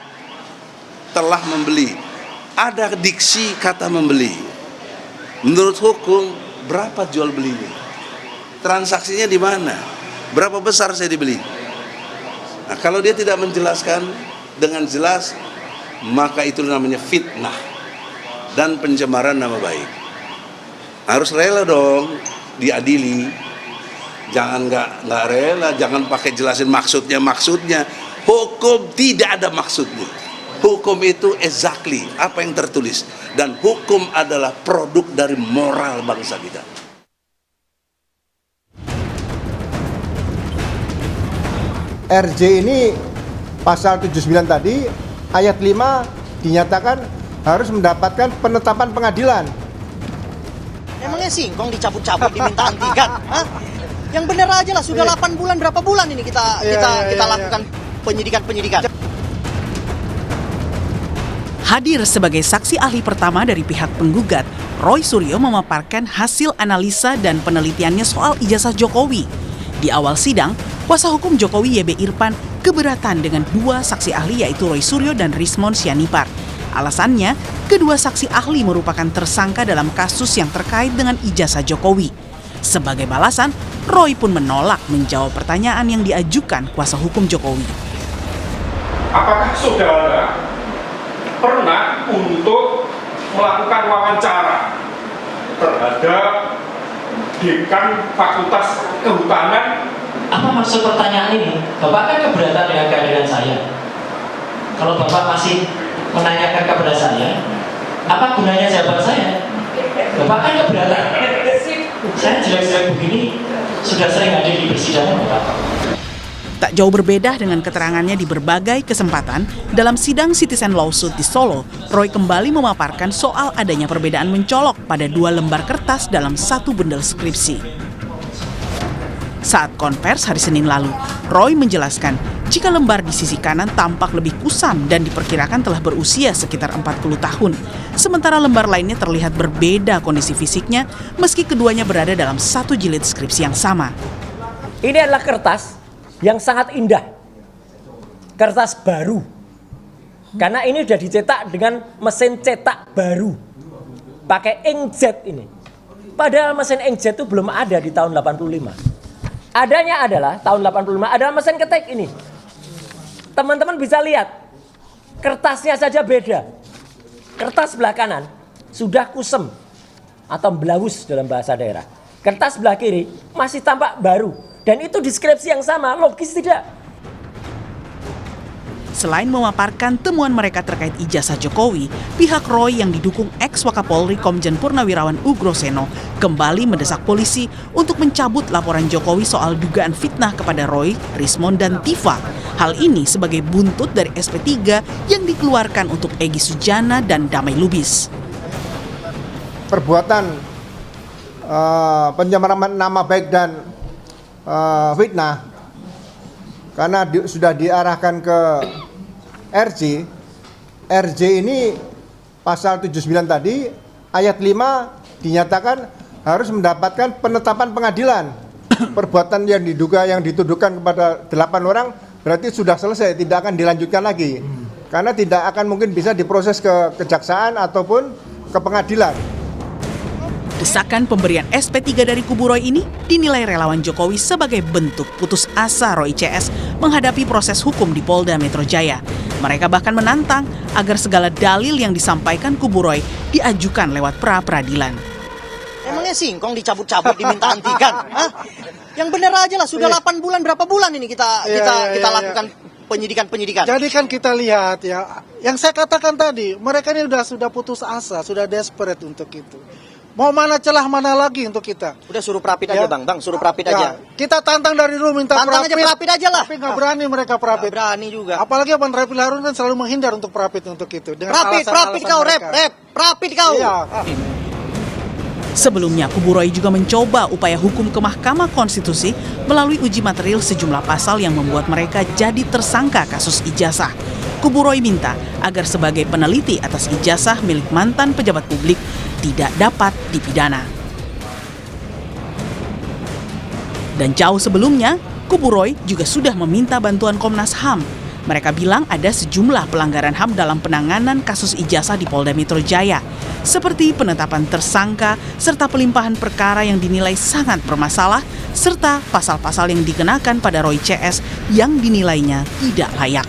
telah membeli. Ada diksi kata membeli. Menurut hukum, berapa jual belinya? Transaksinya di mana? Berapa besar saya dibeli? Nah, kalau dia tidak menjelaskan dengan jelas, maka itu namanya fitnah dan pencemaran nama baik. Harus rela dong diadili. Jangan nggak rela, jangan pakai jelasin maksudnya. Hukum tidak ada maksudnya. Hukum itu exactly apa yang tertulis, dan hukum adalah produk dari moral bangsa kita. RJ ini pasal 79 tadi ayat 5 dinyatakan harus mendapatkan penetapan pengadilan. Emangnya singkong dicabut-cabut diminta hentikan? Hah? Yang bener aja lah, sudah 8 bulan, berapa bulan ini kita lakukan penyidikan. Hadir sebagai saksi ahli pertama dari pihak penggugat, Roy Suryo memaparkan hasil analisa dan penelitiannya soal ijazah Jokowi. Di awal sidang, kuasa hukum Jokowi YB Irfan keberatan dengan 2 saksi ahli yaitu Roy Suryo dan Rismon Sianipar. Alasannya, kedua saksi ahli merupakan tersangka dalam kasus yang terkait dengan ijazah Jokowi. Sebagai balasan, Roy pun menolak menjawab pertanyaan yang diajukan kuasa hukum Jokowi. Apakah saudara pernah untuk melakukan wawancara terhadap Dekan Fakultas Kehutanan? Apa maksud pertanyaan ini? Bapak kan keberatan dengan kehadiran saya. Kalau Bapak masih menanyakan kepada saya, apa gunanya jawaban saya? Bapak kan keberatan. Saya jelek-jelek begini sudah sering hadir di persidangan, Bapak. Tak jauh berbeda dengan keterangannya di berbagai kesempatan, dalam sidang Citizen Lawsuit di Solo, Roy kembali memaparkan soal adanya perbedaan mencolok pada 2 lembar kertas dalam 1 bundel skripsi. Saat konvers hari Senin lalu, Roy menjelaskan jika lembar di sisi kanan tampak lebih kusam dan diperkirakan telah berusia sekitar 40 tahun. Sementara lembar lainnya terlihat berbeda kondisi fisiknya meski keduanya berada dalam 1 jilid skripsi yang sama. Ini adalah kertas yang sangat indah, kertas baru, karena ini sudah dicetak dengan mesin cetak baru, pakai inkjet ini. Padahal mesin inkjet itu belum ada di tahun 85. Adanya adalah tahun 85 adalah mesin ketik ini. Teman-teman bisa lihat, kertasnya saja beda. Kertas sebelah kanan sudah kusem atau belawus dalam bahasa daerah. Kertas sebelah kiri masih tampak baru. Dan itu deskripsi yang sama, logis tidak? Selain memaparkan temuan mereka terkait ijazah Jokowi, pihak Roy yang didukung ex-Wakapolri Komjen Purnawirawan Ugroseno kembali mendesak polisi untuk mencabut laporan Jokowi soal dugaan fitnah kepada Roy, Rismond, dan Tifa. Hal ini sebagai buntut dari SP3 yang dikeluarkan untuk Egy Sujana dan Damai Lubis. Perbuatan pencemaran nama baik dan fitnah karena sudah diarahkan ke RJ ini pasal 79 tadi ayat 5 dinyatakan harus mendapatkan penetapan pengadilan. Perbuatan yang dituduhkan kepada 8 orang berarti sudah selesai, tidak akan dilanjutkan lagi. Karena tidak akan mungkin bisa diproses ke kejaksaan ataupun ke pengadilan. Desakan pemberian SP3 dari kubu Roy ini dinilai relawan Jokowi sebagai bentuk putus asa Roy CS menghadapi proses hukum di Polda Metro Jaya. Mereka bahkan menantang agar segala dalil yang disampaikan kubu Roy diajukan lewat pra-peradilan. Emangnya singkong dicabut-cabut diminta hentikan? Hah? Yang benar aja lah, sudah 8 bulan, berapa bulan ini kita lakukan penyidikan. Jadi kan kita lihat ya, yang saya katakan tadi, mereka ini sudah putus asa, sudah desperate untuk itu. Mau mana celah mana lagi untuk kita? Udah suruh prapit aja bang, suruh prapit aja. Kita tantang dari dulu minta tantang prapit. Aja prapit aja lah. Tapi nggak berani mereka prapit. Berani juga. Apalagi Bang Refli Harun kan selalu menghindar untuk prapit untuk itu. Prapit kau, prapit kau. Iya. Sebelumnya, kubu Roy juga mencoba upaya hukum ke Mahkamah Konstitusi melalui uji material sejumlah pasal yang membuat mereka jadi tersangka kasus ijazah. Kubu Roy minta agar sebagai peneliti atas ijazah milik mantan pejabat publik tidak dapat dipidana. Dan jauh sebelumnya, kubu Roy juga sudah meminta bantuan Komnas HAM. Mereka bilang ada sejumlah pelanggaran HAM dalam penanganan kasus ijazah di Polda Metro Jaya, seperti penetapan tersangka serta pelimpahan perkara yang dinilai sangat bermasalah, serta pasal-pasal yang dikenakan pada Roy CS yang dinilainya tidak layak.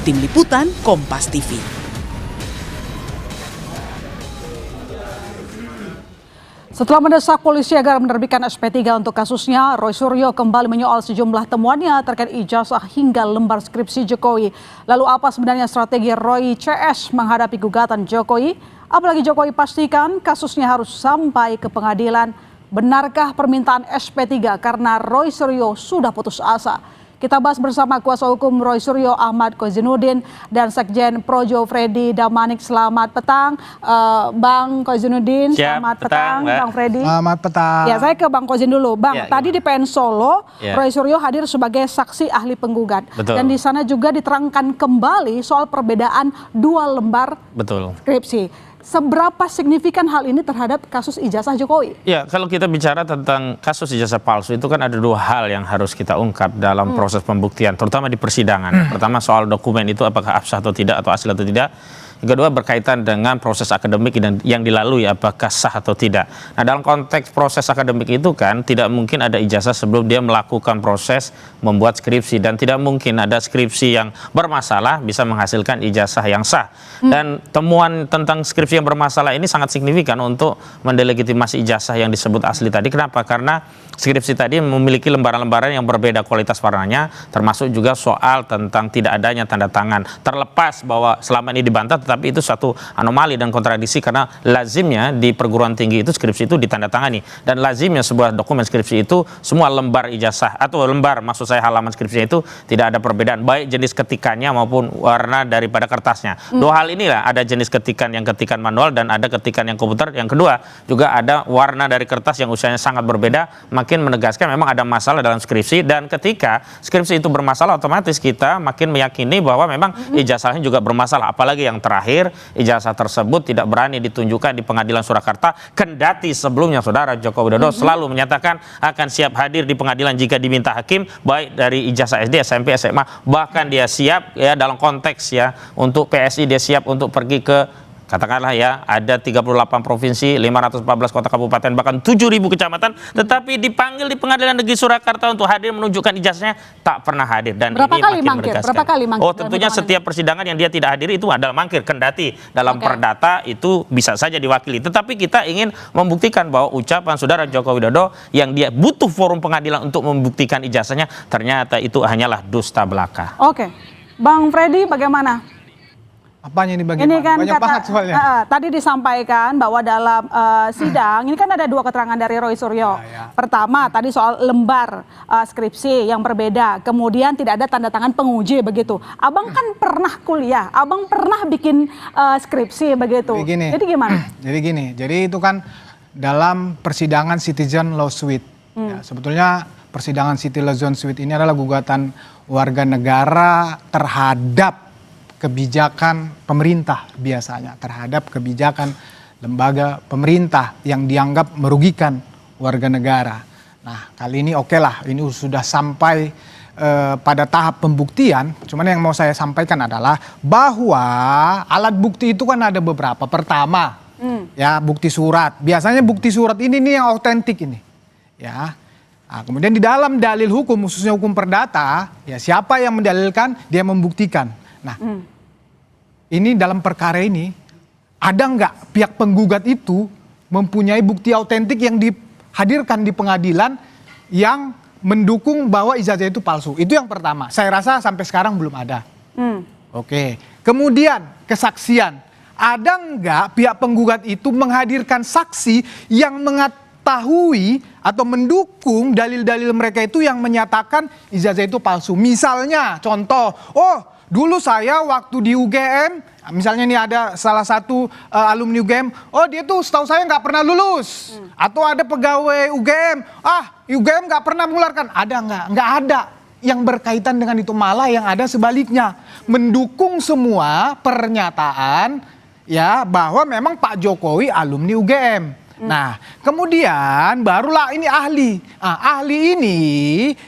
Tim Liputan Kompas TV. Setelah mendesak polisi agar menerbitkan SP3 untuk kasusnya, Roy Suryo kembali menyoal sejumlah temuannya terkait ijazah hingga lembar skripsi Jokowi. Lalu apa sebenarnya strategi Roy CS menghadapi gugatan Jokowi? Apalagi Jokowi pastikan kasusnya harus sampai ke pengadilan. Benarkah permintaan SP3 karena Roy Suryo sudah putus asa? Kita bahas bersama kuasa hukum Roy Suryo Ahmad Kozinuddin dan Sekjen Projo Freddy Damanik. Selamat petang Bang Kozinuddin. Selamat petang Bang Freddy. Selamat petang. Ya, saya ke Bang Kozin dulu. Bang, tadi di PN Solo Roy Suryo hadir sebagai saksi ahli penggugat. Betul. Dan di sana juga diterangkan kembali soal perbedaan 2 lembar skripsi. Seberapa signifikan hal ini terhadap kasus ijazah Jokowi? Ya, kalau kita bicara tentang kasus ijazah palsu itu kan ada 2 hal yang harus kita ungkap dalam proses pembuktian, terutama di persidangan. Pertama soal dokumen itu apakah absah atau tidak, atau asli atau tidak. Yang kedua berkaitan dengan proses akademik yang dilalui apakah sah atau tidak. Nah, dalam konteks proses akademik itu kan tidak mungkin ada ijazah sebelum dia melakukan proses membuat skripsi, dan tidak mungkin ada skripsi yang bermasalah bisa menghasilkan ijazah yang sah. Dan temuan tentang skripsi yang bermasalah ini sangat signifikan untuk mendelegitimasi ijazah yang disebut asli tadi. Kenapa? Karena skripsi tadi memiliki lembaran-lembaran yang berbeda kualitas warnanya, termasuk juga soal tentang tidak adanya tanda tangan. Terlepas bahwa selama ini dibantah, tetapi itu satu anomali dan kontradiksi karena lazimnya di perguruan tinggi itu skripsi itu ditandatangani, dan lazimnya sebuah dokumen skripsi itu semua lembar ijazah atau lembar, maksud saya halaman skripsinya itu tidak ada perbedaan baik jenis ketikannya maupun warna daripada kertasnya. 2 hal inilah, ada jenis ketikan yang ketikan manual dan ada ketikan yang komputer. Yang kedua juga ada warna dari kertas yang usianya sangat berbeda, makin menegaskan memang ada masalah dalam skripsi. Dan ketika skripsi itu bermasalah, otomatis kita makin meyakini bahwa memang ijazahnya juga bermasalah. Apalagi yang terakhir, ijazah tersebut tidak berani ditunjukkan di Pengadilan Surakarta, kendati sebelumnya Saudara Joko Widodo selalu menyatakan akan siap hadir di pengadilan jika diminta hakim, baik dari ijazah SD, SMP, SMA, bahkan dia siap ya dalam konteks ya untuk PSI, dia siap untuk pergi ke katakanlah ya ada 38 provinsi, 514 kota kabupaten, bahkan 7.000 kecamatan, tetapi dipanggil di Pengadilan Negeri Surakarta untuk hadir menunjukkan ijazahnya, tak pernah hadir. Dan Berapa ini kali makin mangkir? menegaskan. Berapa kali mangkir? Oh, tentunya setiap persidangan yang dia tidak hadiri itu adalah mangkir, kendati dalam perdata itu bisa saja diwakili. Tetapi kita ingin membuktikan bahwa ucapan Saudara Joko Widodo yang dia butuh forum pengadilan untuk membuktikan ijazahnya, ternyata itu hanyalah dusta belaka. Oke. Bang Freddy bagaimana? Apanya ini bagaimana? Ini kan Banyak banget soalnya. tadi disampaikan bahwa dalam sidang ini kan ada dua keterangan dari Roy Suryo. Pertama tadi soal lembar skripsi yang berbeda, kemudian tidak ada tanda tangan penguji begitu. Abang kan pernah kuliah, abang pernah bikin skripsi begitu. Jadi gimana? Jadi gini, jadi itu kan dalam persidangan Citizen Law Suite. Ya, sebetulnya persidangan Citizen Law Suite ini adalah gugatan warga negara terhadap kebijakan pemerintah biasanya, terhadap kebijakan lembaga pemerintah yang dianggap merugikan warga negara. Nah kali ini oke lah, ini sudah sampai pada tahap pembuktian. Cuman yang mau saya sampaikan adalah bahwa alat bukti itu kan ada beberapa. Pertama ya bukti surat. Biasanya bukti surat ini nih yang otentik ini. Ya. Nah, kemudian di dalam dalil hukum khususnya hukum perdata, ya siapa yang mendalilkan dia membuktikan. Nah, ini dalam perkara ini ada nggak pihak penggugat itu mempunyai bukti autentik yang dihadirkan di pengadilan yang mendukung bahwa ijazah itu palsu? Itu yang pertama. Saya rasa sampai sekarang belum ada. Oke. Kemudian kesaksian. Ada nggak pihak penggugat itu menghadirkan saksi yang mengetahui atau mendukung dalil-dalil mereka itu yang menyatakan ijazah itu palsu? Misalnya contoh, dulu saya waktu di UGM, misalnya nih ada salah satu alumni UGM, dia tuh setahu saya nggak pernah lulus. Atau ada pegawai UGM, UGM nggak pernah mengeluarkan. Ada nggak? Nggak ada yang berkaitan dengan itu, malah yang ada sebaliknya. Mendukung semua pernyataan ya bahwa memang Pak Jokowi alumni UGM. Nah, kemudian barulah ini ahli. Ahli ini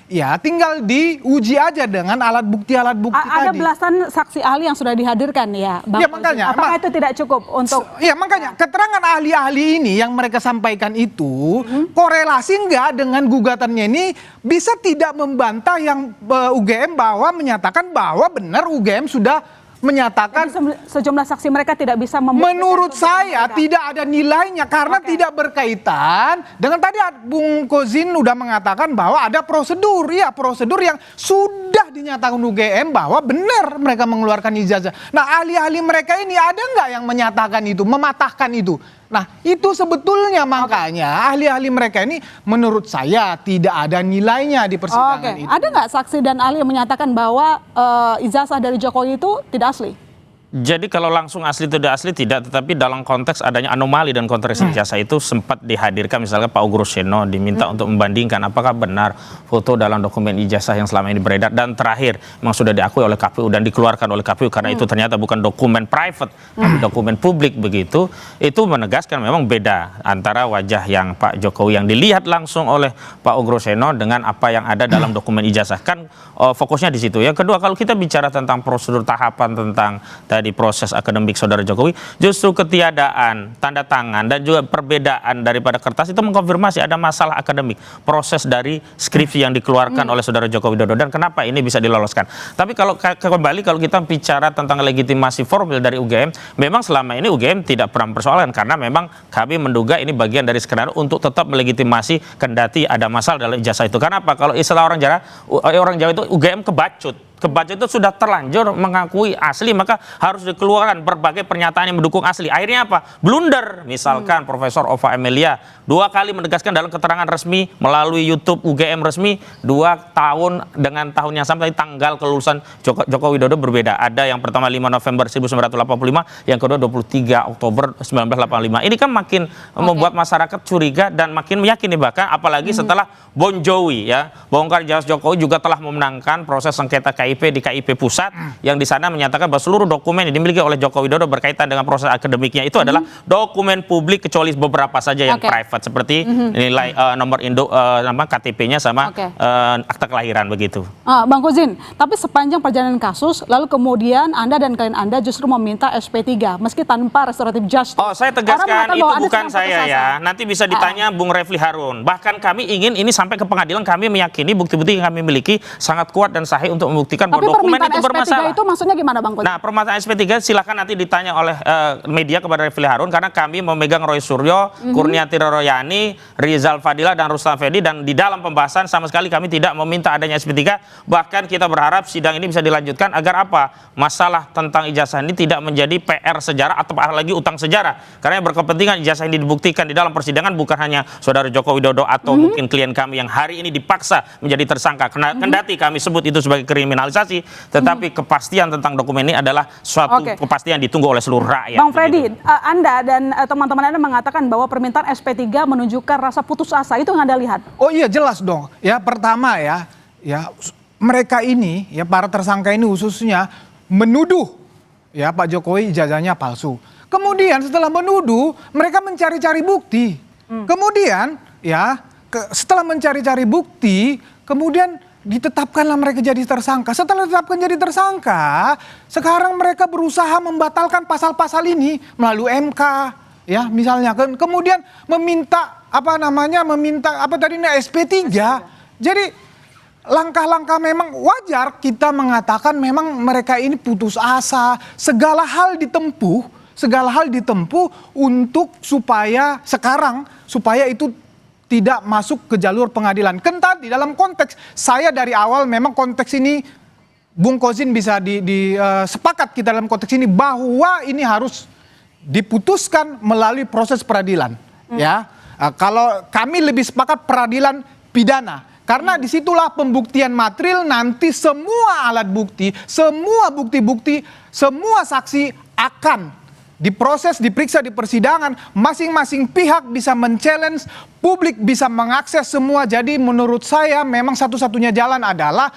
ya tinggal diuji aja dengan alat bukti tadi. Ada belasan saksi ahli yang sudah dihadirkan ya, Bang. Ya makanya. Apakah itu tidak cukup untuk? Ya makanya keterangan ahli-ahli ini yang mereka sampaikan itu korelasi enggak dengan gugatannya ini bisa tidak membantah yang UGM bahwa menyatakan bahwa benar UGM sudah menyatakan. Jadi sejumlah saksi mereka tidak bisa menurut saya tidak ada nilainya karena tidak berkaitan dengan tadi Bung Kozin udah mengatakan bahwa ada prosedur yang sudah dinyatakan UGM bahwa benar mereka mengeluarkan ijazah. Nah ahli-ahli mereka ini ada nggak yang menyatakan itu, mematahkan itu? Nah itu sebetulnya makanya ahli-ahli mereka ini menurut saya tidak ada nilainya di persidangan itu. Ada nggak saksi dan ahli yang menyatakan bahwa ijazah dari Jokowi itu tidak asli? Jadi kalau langsung asli tidak asli tidak, tetapi dalam konteks adanya anomali dan konteks ijazah itu sempat dihadirkan, misalnya Pak Ugroseno diminta untuk membandingkan apakah benar foto dalam dokumen ijazah yang selama ini beredar dan terakhir memang sudah diakui oleh KPU dan dikeluarkan oleh KPU karena itu ternyata bukan dokumen private tapi dokumen publik begitu. Itu menegaskan memang beda antara wajah yang Pak Jokowi yang dilihat langsung oleh Pak Ugroseno dengan apa yang ada dalam dokumen ijazah. Kan fokusnya di situ. Yang kedua, kalau kita bicara tentang prosedur tahapan tentang di proses akademik saudara Jokowi, justru ketiadaan tanda tangan dan juga perbedaan daripada kertas itu mengkonfirmasi ada masalah akademik proses dari skripsi yang dikeluarkan oleh saudara Joko Widodo dan kenapa ini bisa diloloskan. Tapi kalau kembali kalau kita bicara tentang legitimasi formil dari UGM, memang selama ini UGM tidak pernah persoalan karena memang kami menduga ini bagian dari skenario untuk tetap melegitimasi kendati ada masalah dalam ijazah itu. Kenapa? Kalau istilah orang Jawa itu UGM kebacut itu sudah terlanjur mengakui asli, maka harus dikeluarkan berbagai pernyataan yang mendukung asli. Akhirnya apa? Blunder. Misalkan Profesor Ova Emilia 2 kali menegaskan dalam keterangan resmi melalui YouTube UGM resmi 2 tahun dengan tahun yang sama, tanggal kelulusan Joko Widodo berbeda. Ada yang pertama 5 November 1985, yang kedua 23 Oktober 1985. Ini kan makin membuat masyarakat curiga dan makin meyakini, bahkan apalagi setelah Bon Jovi ya, bongkar jas Jokowi juga telah memenangkan proses sengketa KIP di KIP Pusat yang di sana menyatakan bahwa seluruh dokumen yang dimiliki oleh Joko Widodo berkaitan dengan proses akademiknya itu adalah dokumen publik kecuali beberapa saja yang private seperti nilai nomor induk nama KTP-nya sama akta kelahiran begitu. Bang Kozin, tapi sepanjang perjalanan kasus lalu kemudian Anda dan klien Anda justru meminta SP3 meski tanpa restoratif justice. Saya tegaskan itu bukan saya ya. Nanti bisa ditanya Bung Refli Harun. Bahkan kami ingin ini sampai ke pengadilan, kami meyakini bukti-bukti yang kami miliki sangat kuat dan sahih untuk membuktikan membuktikan Tapi bahwa dokumen permintaan itu bermasalah. SP3 itu maksudnya gimana Bang Koji? Nah, permintaan SP3 silakan nanti ditanya oleh media kepada Refli Harun, karena kami memegang Roy Suryo, Kurniati Royani, Rizal Fadila, dan Rustam Fendi, dan di dalam pembahasan sama sekali kami tidak meminta adanya SP3. Bahkan kita berharap sidang ini bisa dilanjutkan agar apa? Masalah tentang ijazah ini tidak menjadi PR sejarah atau apalagi utang sejarah. Karena yang berkepentingan ijazah ini dibuktikan di dalam persidangan bukan hanya Saudara Joko Widodo atau mungkin klien kami yang hari ini dipaksa menjadi tersangka. Kendati kami sebut itu sebagai kriminalisasi, tetapi kepastian tentang dokumen ini adalah suatu kepastian yang ditunggu oleh seluruh rakyat. Bang Freddy, Anda dan teman-teman Anda mengatakan bahwa permintaan SP3 menunjukkan rasa putus asa, itu yang Anda lihat? Oh iya, jelas dong. Ya, pertama ya mereka ini, ya para tersangka ini khususnya menuduh ya Pak Jokowi ijazahnya palsu. Kemudian setelah menuduh, mereka mencari-cari bukti. Kemudian ya setelah mencari-cari bukti, kemudian ditetapkanlah mereka jadi tersangka. Setelah ditetapkan jadi tersangka, sekarang mereka berusaha membatalkan pasal-pasal ini melalui MK, ya misalnya. Kemudian meminta SP3. Jadi langkah-langkah memang wajar kita mengatakan memang mereka ini putus asa. Segala hal ditempuh untuk supaya itu tidak masuk ke jalur pengadilan. Kan tadi dalam konteks saya dari awal memang konteks ini Bung Kozin bisa sepakat kita dalam konteks ini bahwa ini harus diputuskan melalui proses peradilan. Ya, kalau kami lebih sepakat peradilan pidana. Karena disitulah pembuktian material, nanti semua alat bukti, semua bukti-bukti, semua saksi akan diproses, diperiksa di persidangan, masing-masing pihak bisa men-challenge, publik bisa mengakses semua. Jadi menurut saya memang satu-satunya jalan adalah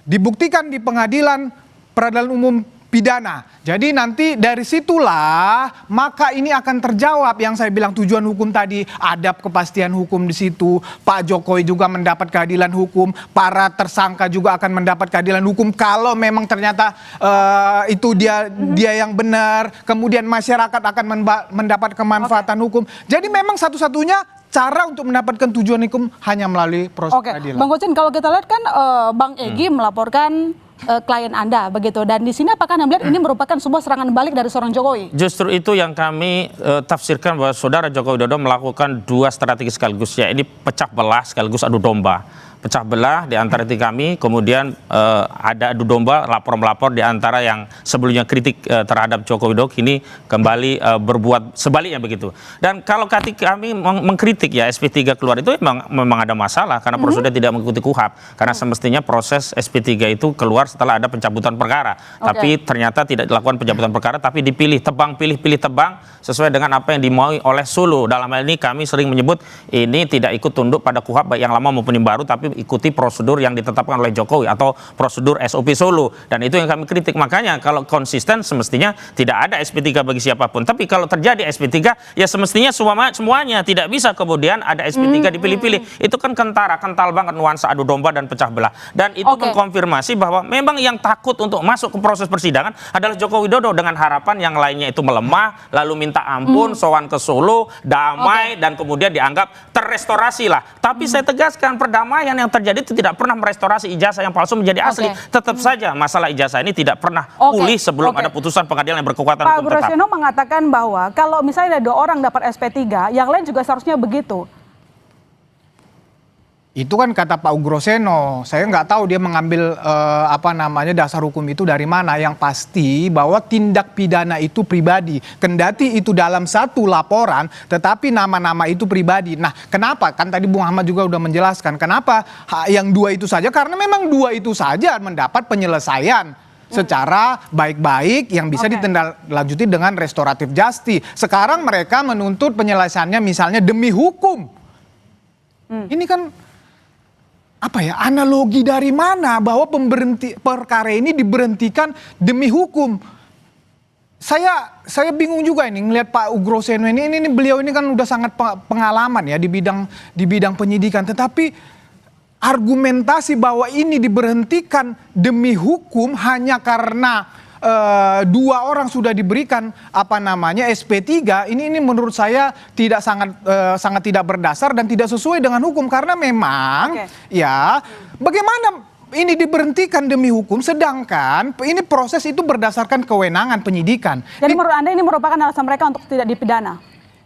dibuktikan di pengadilan, peradilan umum pidana. Jadi nanti dari situlah maka ini akan terjawab yang saya bilang tujuan hukum tadi, adab kepastian hukum di situ. Pak Jokowi juga mendapat keadilan hukum, para tersangka juga akan mendapat keadilan hukum kalau memang ternyata itu dia yang benar. Kemudian masyarakat akan mendapat kemanfaatan hukum. Jadi memang satu-satunya cara untuk mendapatkan tujuan hukum hanya melalui proses peradilan. Bang Kozin, kalau kita lihat kan Bang Egy melaporkan klien Anda begitu, dan di sini apakah Anda melihat ini merupakan sebuah serangan balik dari seorang Jokowi? Justru itu yang kami tafsirkan bahwa Saudara Joko Widodo melakukan dua strategi sekaligus, ya ini pecah belah sekaligus adu domba. Pecah belah di antara kami, kemudian ada adu domba, lapor-melapor di antara yang sebelumnya kritik terhadap Joko Widodo kini kembali berbuat sebaliknya begitu. Dan kalau kami mengkritik ya SP3 keluar itu memang ada masalah karena prosedur tidak mengikuti KUHAP, karena semestinya proses SP3 itu keluar setelah ada pencabutan perkara. Tapi ternyata tidak dilakukan pencabutan perkara, tapi dipilih tebang, pilih tebang sesuai dengan apa yang dimaui oleh Sulu. Dalam hal ini kami sering menyebut ini tidak ikut tunduk pada KUHAP baik yang lama maupun yang baru, tapi ikuti prosedur yang ditetapkan oleh Jokowi atau prosedur SOP Solo, dan itu yang kami kritik. Makanya kalau konsisten semestinya tidak ada SP3 bagi siapapun, tapi kalau terjadi SP3 ya semestinya semuanya, tidak bisa kemudian ada SP3 dipilih-pilih. Itu kan kental banget nuansa adu domba dan pecah belah, dan itu mengkonfirmasi bahwa memang yang takut untuk masuk ke proses persidangan adalah Joko Widodo, dengan harapan yang lainnya itu melemah lalu minta ampun, sowan ke Solo, damai, dan kemudian dianggap terrestorasi lah. Tapi saya tegaskan, perdamaian yang terjadi itu tidak pernah merestorasi ijazah yang palsu menjadi asli. Tetap saja masalah ijazah ini tidak pernah pulih sebelum ada putusan pengadilan yang berkekuatan hukum tetap. Pak Groseno mengatakan bahwa kalau misalnya ada 2 orang dapat SP3, yang lain juga seharusnya begitu. Itu kan kata Pak Groseno. Saya nggak tahu dia mengambil dasar hukum itu dari mana. Yang pasti bahwa tindak pidana itu pribadi. Kendati itu dalam satu laporan, tetapi nama-nama itu pribadi. Nah, kenapa? Kan tadi Bung Ahmad juga udah menjelaskan. Kenapa yang 2 itu saja? Karena memang 2 itu saja mendapat penyelesaian secara baik-baik yang bisa ditindaklanjuti dengan restoratif justice. Sekarang mereka menuntut penyelesaiannya misalnya demi hukum. Ini kan analogi dari mana bahwa perkara ini diberhentikan demi hukum? Saya bingung juga ini ngelihat Pak Groseno ini beliau ini kan udah sangat pengalaman ya di bidang penyidikan, tetapi argumentasi bahwa ini diberhentikan demi hukum hanya karena 2 orang sudah diberikan SP3, ini menurut saya sangat tidak berdasar dan tidak sesuai dengan hukum, karena memang bagaimana ini diberhentikan demi hukum, sedangkan ini proses itu berdasarkan kewenangan penyidikan. Jadi menurut Anda ini merupakan alasan mereka untuk tidak dipidana?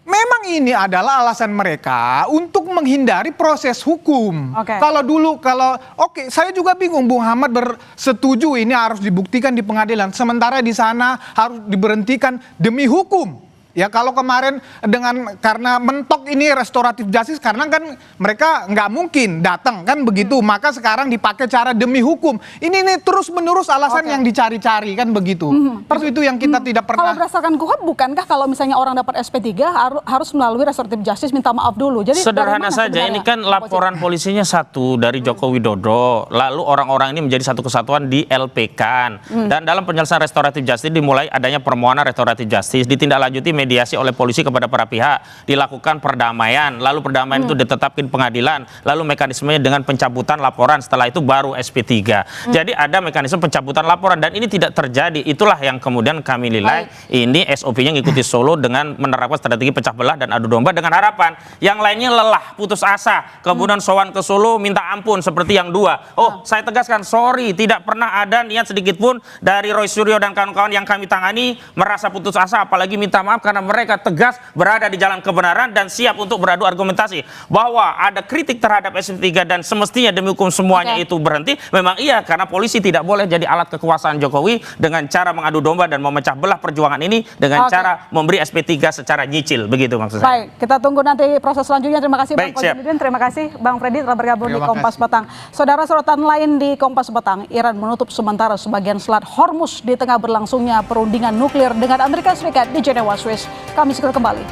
Memang ini adalah alasan mereka untuk menghindari proses hukum. Oke, saya juga bingung. Bung Hamad bersetuju ini harus dibuktikan di pengadilan. Sementara di sana harus diberhentikan demi hukum. Ya kalau kemarin karena mentok ini restoratif justice, karena kan mereka nggak mungkin datang kan begitu, maka sekarang dipakai cara demi hukum. Ini terus menerus alasan yang dicari-cari kan begitu. Itu yang kita tidak pernah. Kalau berdasarkan KUHP, bukankah kalau misalnya orang dapat SP3 harus melalui restoratif justice minta maaf dulu? Jadi sederhana saja, ini kan laporan polisinya satu dari Joko Widodo, lalu orang-orang ini menjadi satu kesatuan di LP-kan. Dan dalam penyelesaian restoratif justice dimulai adanya permohonan restoratif justice, ditindaklanjuti mediasi oleh polisi kepada para pihak, dilakukan perdamaian, lalu perdamaian itu ditetapkan pengadilan, lalu mekanismenya dengan pencabutan laporan, setelah itu baru SP3. Jadi ada mekanisme pencabutan laporan dan ini tidak terjadi. Itulah yang kemudian kami nilai ini SOP-nya ngikuti Solo dengan menerapkan strategi pecah belah dan adu domba dengan harapan yang lainnya lelah, putus asa, kemudian sowan ke Solo minta ampun seperti yang dua. Saya tegaskan, sorry, tidak pernah ada niat sedikit pun dari Roy Suryo dan kawan-kawan yang kami tangani merasa putus asa, apalagi minta maaf, karena mereka tegas berada di jalan kebenaran dan siap untuk beradu argumentasi. Bahwa ada kritik terhadap SP3 dan semestinya demi hukum semuanya itu berhenti, memang iya, karena polisi tidak boleh jadi alat kekuasaan Jokowi dengan cara mengadu domba dan memecah belah perjuangan ini dengan cara memberi SP3 secara nyicil, begitu maksud saya. Baik, kita tunggu nanti proses selanjutnya. Terima kasih Bang Fajrudin, terima kasih Bang Freddy telah bergabung di Kompas Petang. Saudara, sorotan lain di Kompas Petang, Iran menutup sementara sebagian Selat Hormuz di tengah berlangsungnya perundingan nuklir dengan Amerika Serikat di Jenewa, Swiss. Kami segera kembali.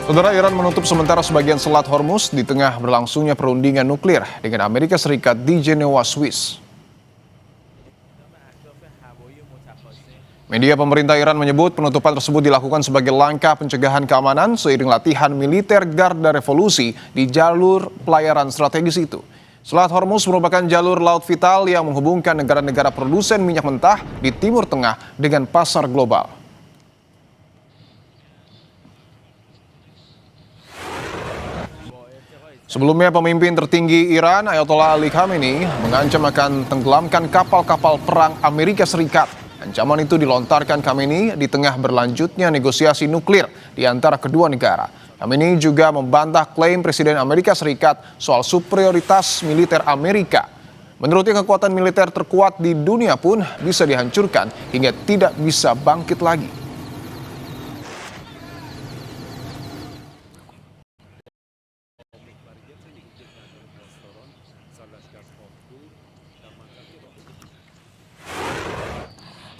Saudara, Iran menutup sementara sebagian Selat Hormuz di tengah berlangsungnya perundingan nuklir dengan Amerika Serikat di Jenewa, Swiss. Media pemerintah Iran menyebut penutupan tersebut dilakukan sebagai langkah pencegahan keamanan seiring latihan militer Garda Revolusi di jalur pelayaran strategis itu. Selat Hormuz merupakan jalur laut vital yang menghubungkan negara-negara produsen minyak mentah di Timur Tengah dengan pasar global. Sebelumnya, pemimpin tertinggi Iran, Ayatollah Ali Khamenei, mengancam akan tenggelamkan kapal-kapal perang Amerika Serikat. Ancaman itu dilontarkan Khamenei di tengah berlanjutnya negosiasi nuklir di antara kedua negara. Khamenei juga membantah klaim Presiden Amerika Serikat soal superioritas militer Amerika. Menurutnya, kekuatan militer terkuat di dunia pun bisa dihancurkan hingga tidak bisa bangkit lagi.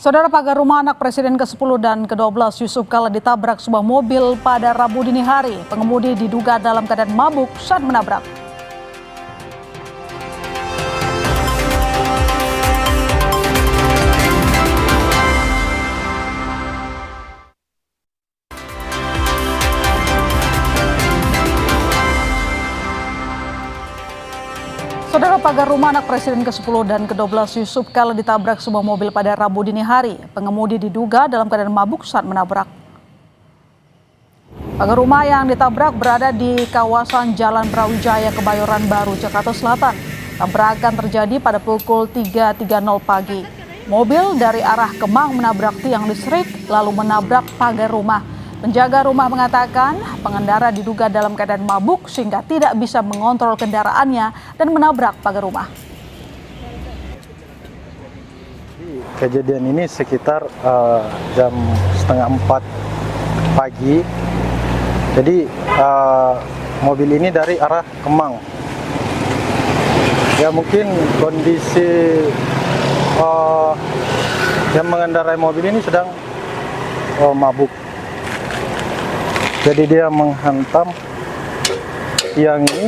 Saudara, pagar rumah anak Presiden ke-10 dan ke-12 Yusuf Kala ditabrak sebuah mobil pada Rabu dini hari. Pengemudi diduga dalam keadaan mabuk saat menabrak. Saudara, pagar rumah anak Presiden ke-10 dan ke-12 Yusuf Kala ditabrak sebuah mobil pada Rabu dini hari. Pengemudi diduga dalam keadaan mabuk saat menabrak. Pagar rumah yang ditabrak berada di kawasan Jalan Brawijaya, Kebayoran Baru, Jakarta Selatan. Tabrakan terjadi pada pukul 3.30 pagi. Mobil dari arah Kemang menabrak tiang listrik lalu menabrak pagar rumah. Penjaga rumah mengatakan pengendara diduga dalam keadaan mabuk sehingga tidak bisa mengontrol kendaraannya dan menabrak pagar rumah. Kejadian ini sekitar jam 3:30 pagi. Jadi mobil ini dari arah Kemang. Ya mungkin kondisi yang mengendarai mobil ini sedang mabuk. Jadi dia menghantam tiang ini,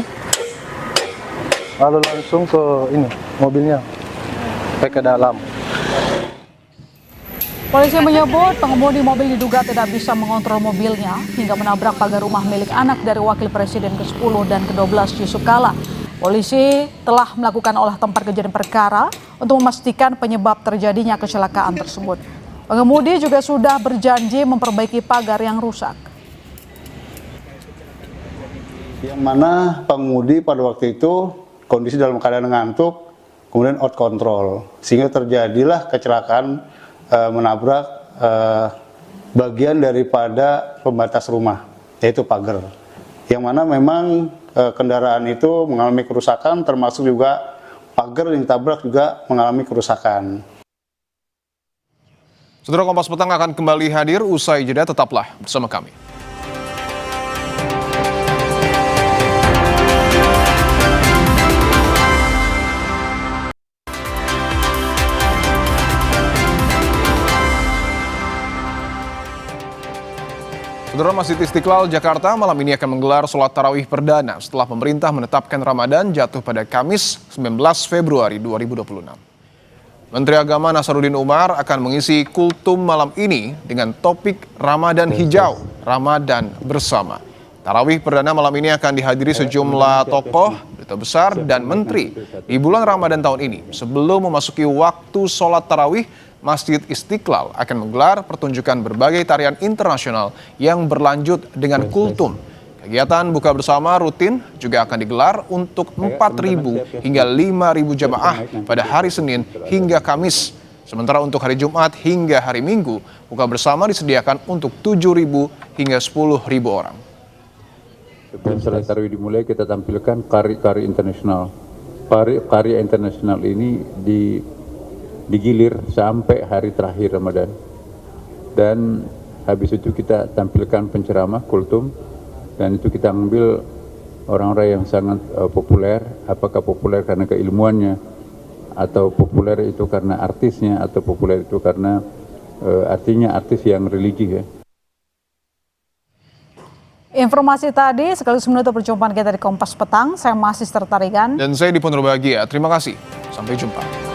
lalu langsung ke ini mobilnya, sampai ke dalam. Polisi menyebut pengemudi mobil diduga tidak bisa mengontrol mobilnya hingga menabrak pagar rumah milik anak dari Wakil Presiden ke-10 dan ke-12 Yusuf Kala. Polisi telah melakukan olah tempat kejadian perkara untuk memastikan penyebab terjadinya kecelakaan tersebut. Pengemudi juga sudah berjanji memperbaiki pagar yang rusak. Yang mana pengemudi pada waktu itu kondisi dalam keadaan ngantuk, kemudian out control, sehingga terjadilah kecelakaan menabrak bagian daripada pembatas rumah, yaitu pagar. Yang mana memang kendaraan itu mengalami kerusakan, termasuk juga pagar yang ditabrak juga mengalami kerusakan. Saudara, Kompas Petang akan kembali hadir usai jeda, tetaplah bersama kami. Saudara, Masjid Istiqlal Jakarta malam ini akan menggelar sholat tarawih perdana setelah pemerintah menetapkan Ramadan jatuh pada Kamis 19 Februari 2026. Menteri Agama Nasaruddin Umar akan mengisi kultum malam ini dengan topik Ramadan Hijau, Ramadan Bersama. Tarawih perdana malam ini akan dihadiri sejumlah tokoh, duta besar, dan menteri di bulan Ramadan tahun ini. Sebelum memasuki waktu sholat tarawih, Masjid Istiqlal akan menggelar pertunjukan berbagai tarian internasional yang berlanjut dengan kultum. Kegiatan buka bersama rutin juga akan digelar untuk 4.000 hingga 5.000 jamaah pada hari Senin hingga Kamis. Sementara untuk hari Jumat hingga hari Minggu, buka bersama disediakan untuk 7.000 hingga 10.000 orang. Sebelum sholat tarawih dimulai, kita tampilkan karya internasional. Karya internasional ini digilir sampai hari terakhir Ramadan, dan habis itu kita tampilkan penceramah kultum, dan itu kita ambil orang-orang yang sangat populer, apakah populer karena keilmuannya, atau populer itu karena artisnya, atau populer itu karena artinya artis yang religi ya. Informasi tadi sekaligus menutup perjumpaan kita di Kompas Petang. Saya masih Tarigan. Dan saya Dipo Nurbahagia. Terima kasih. Sampai jumpa.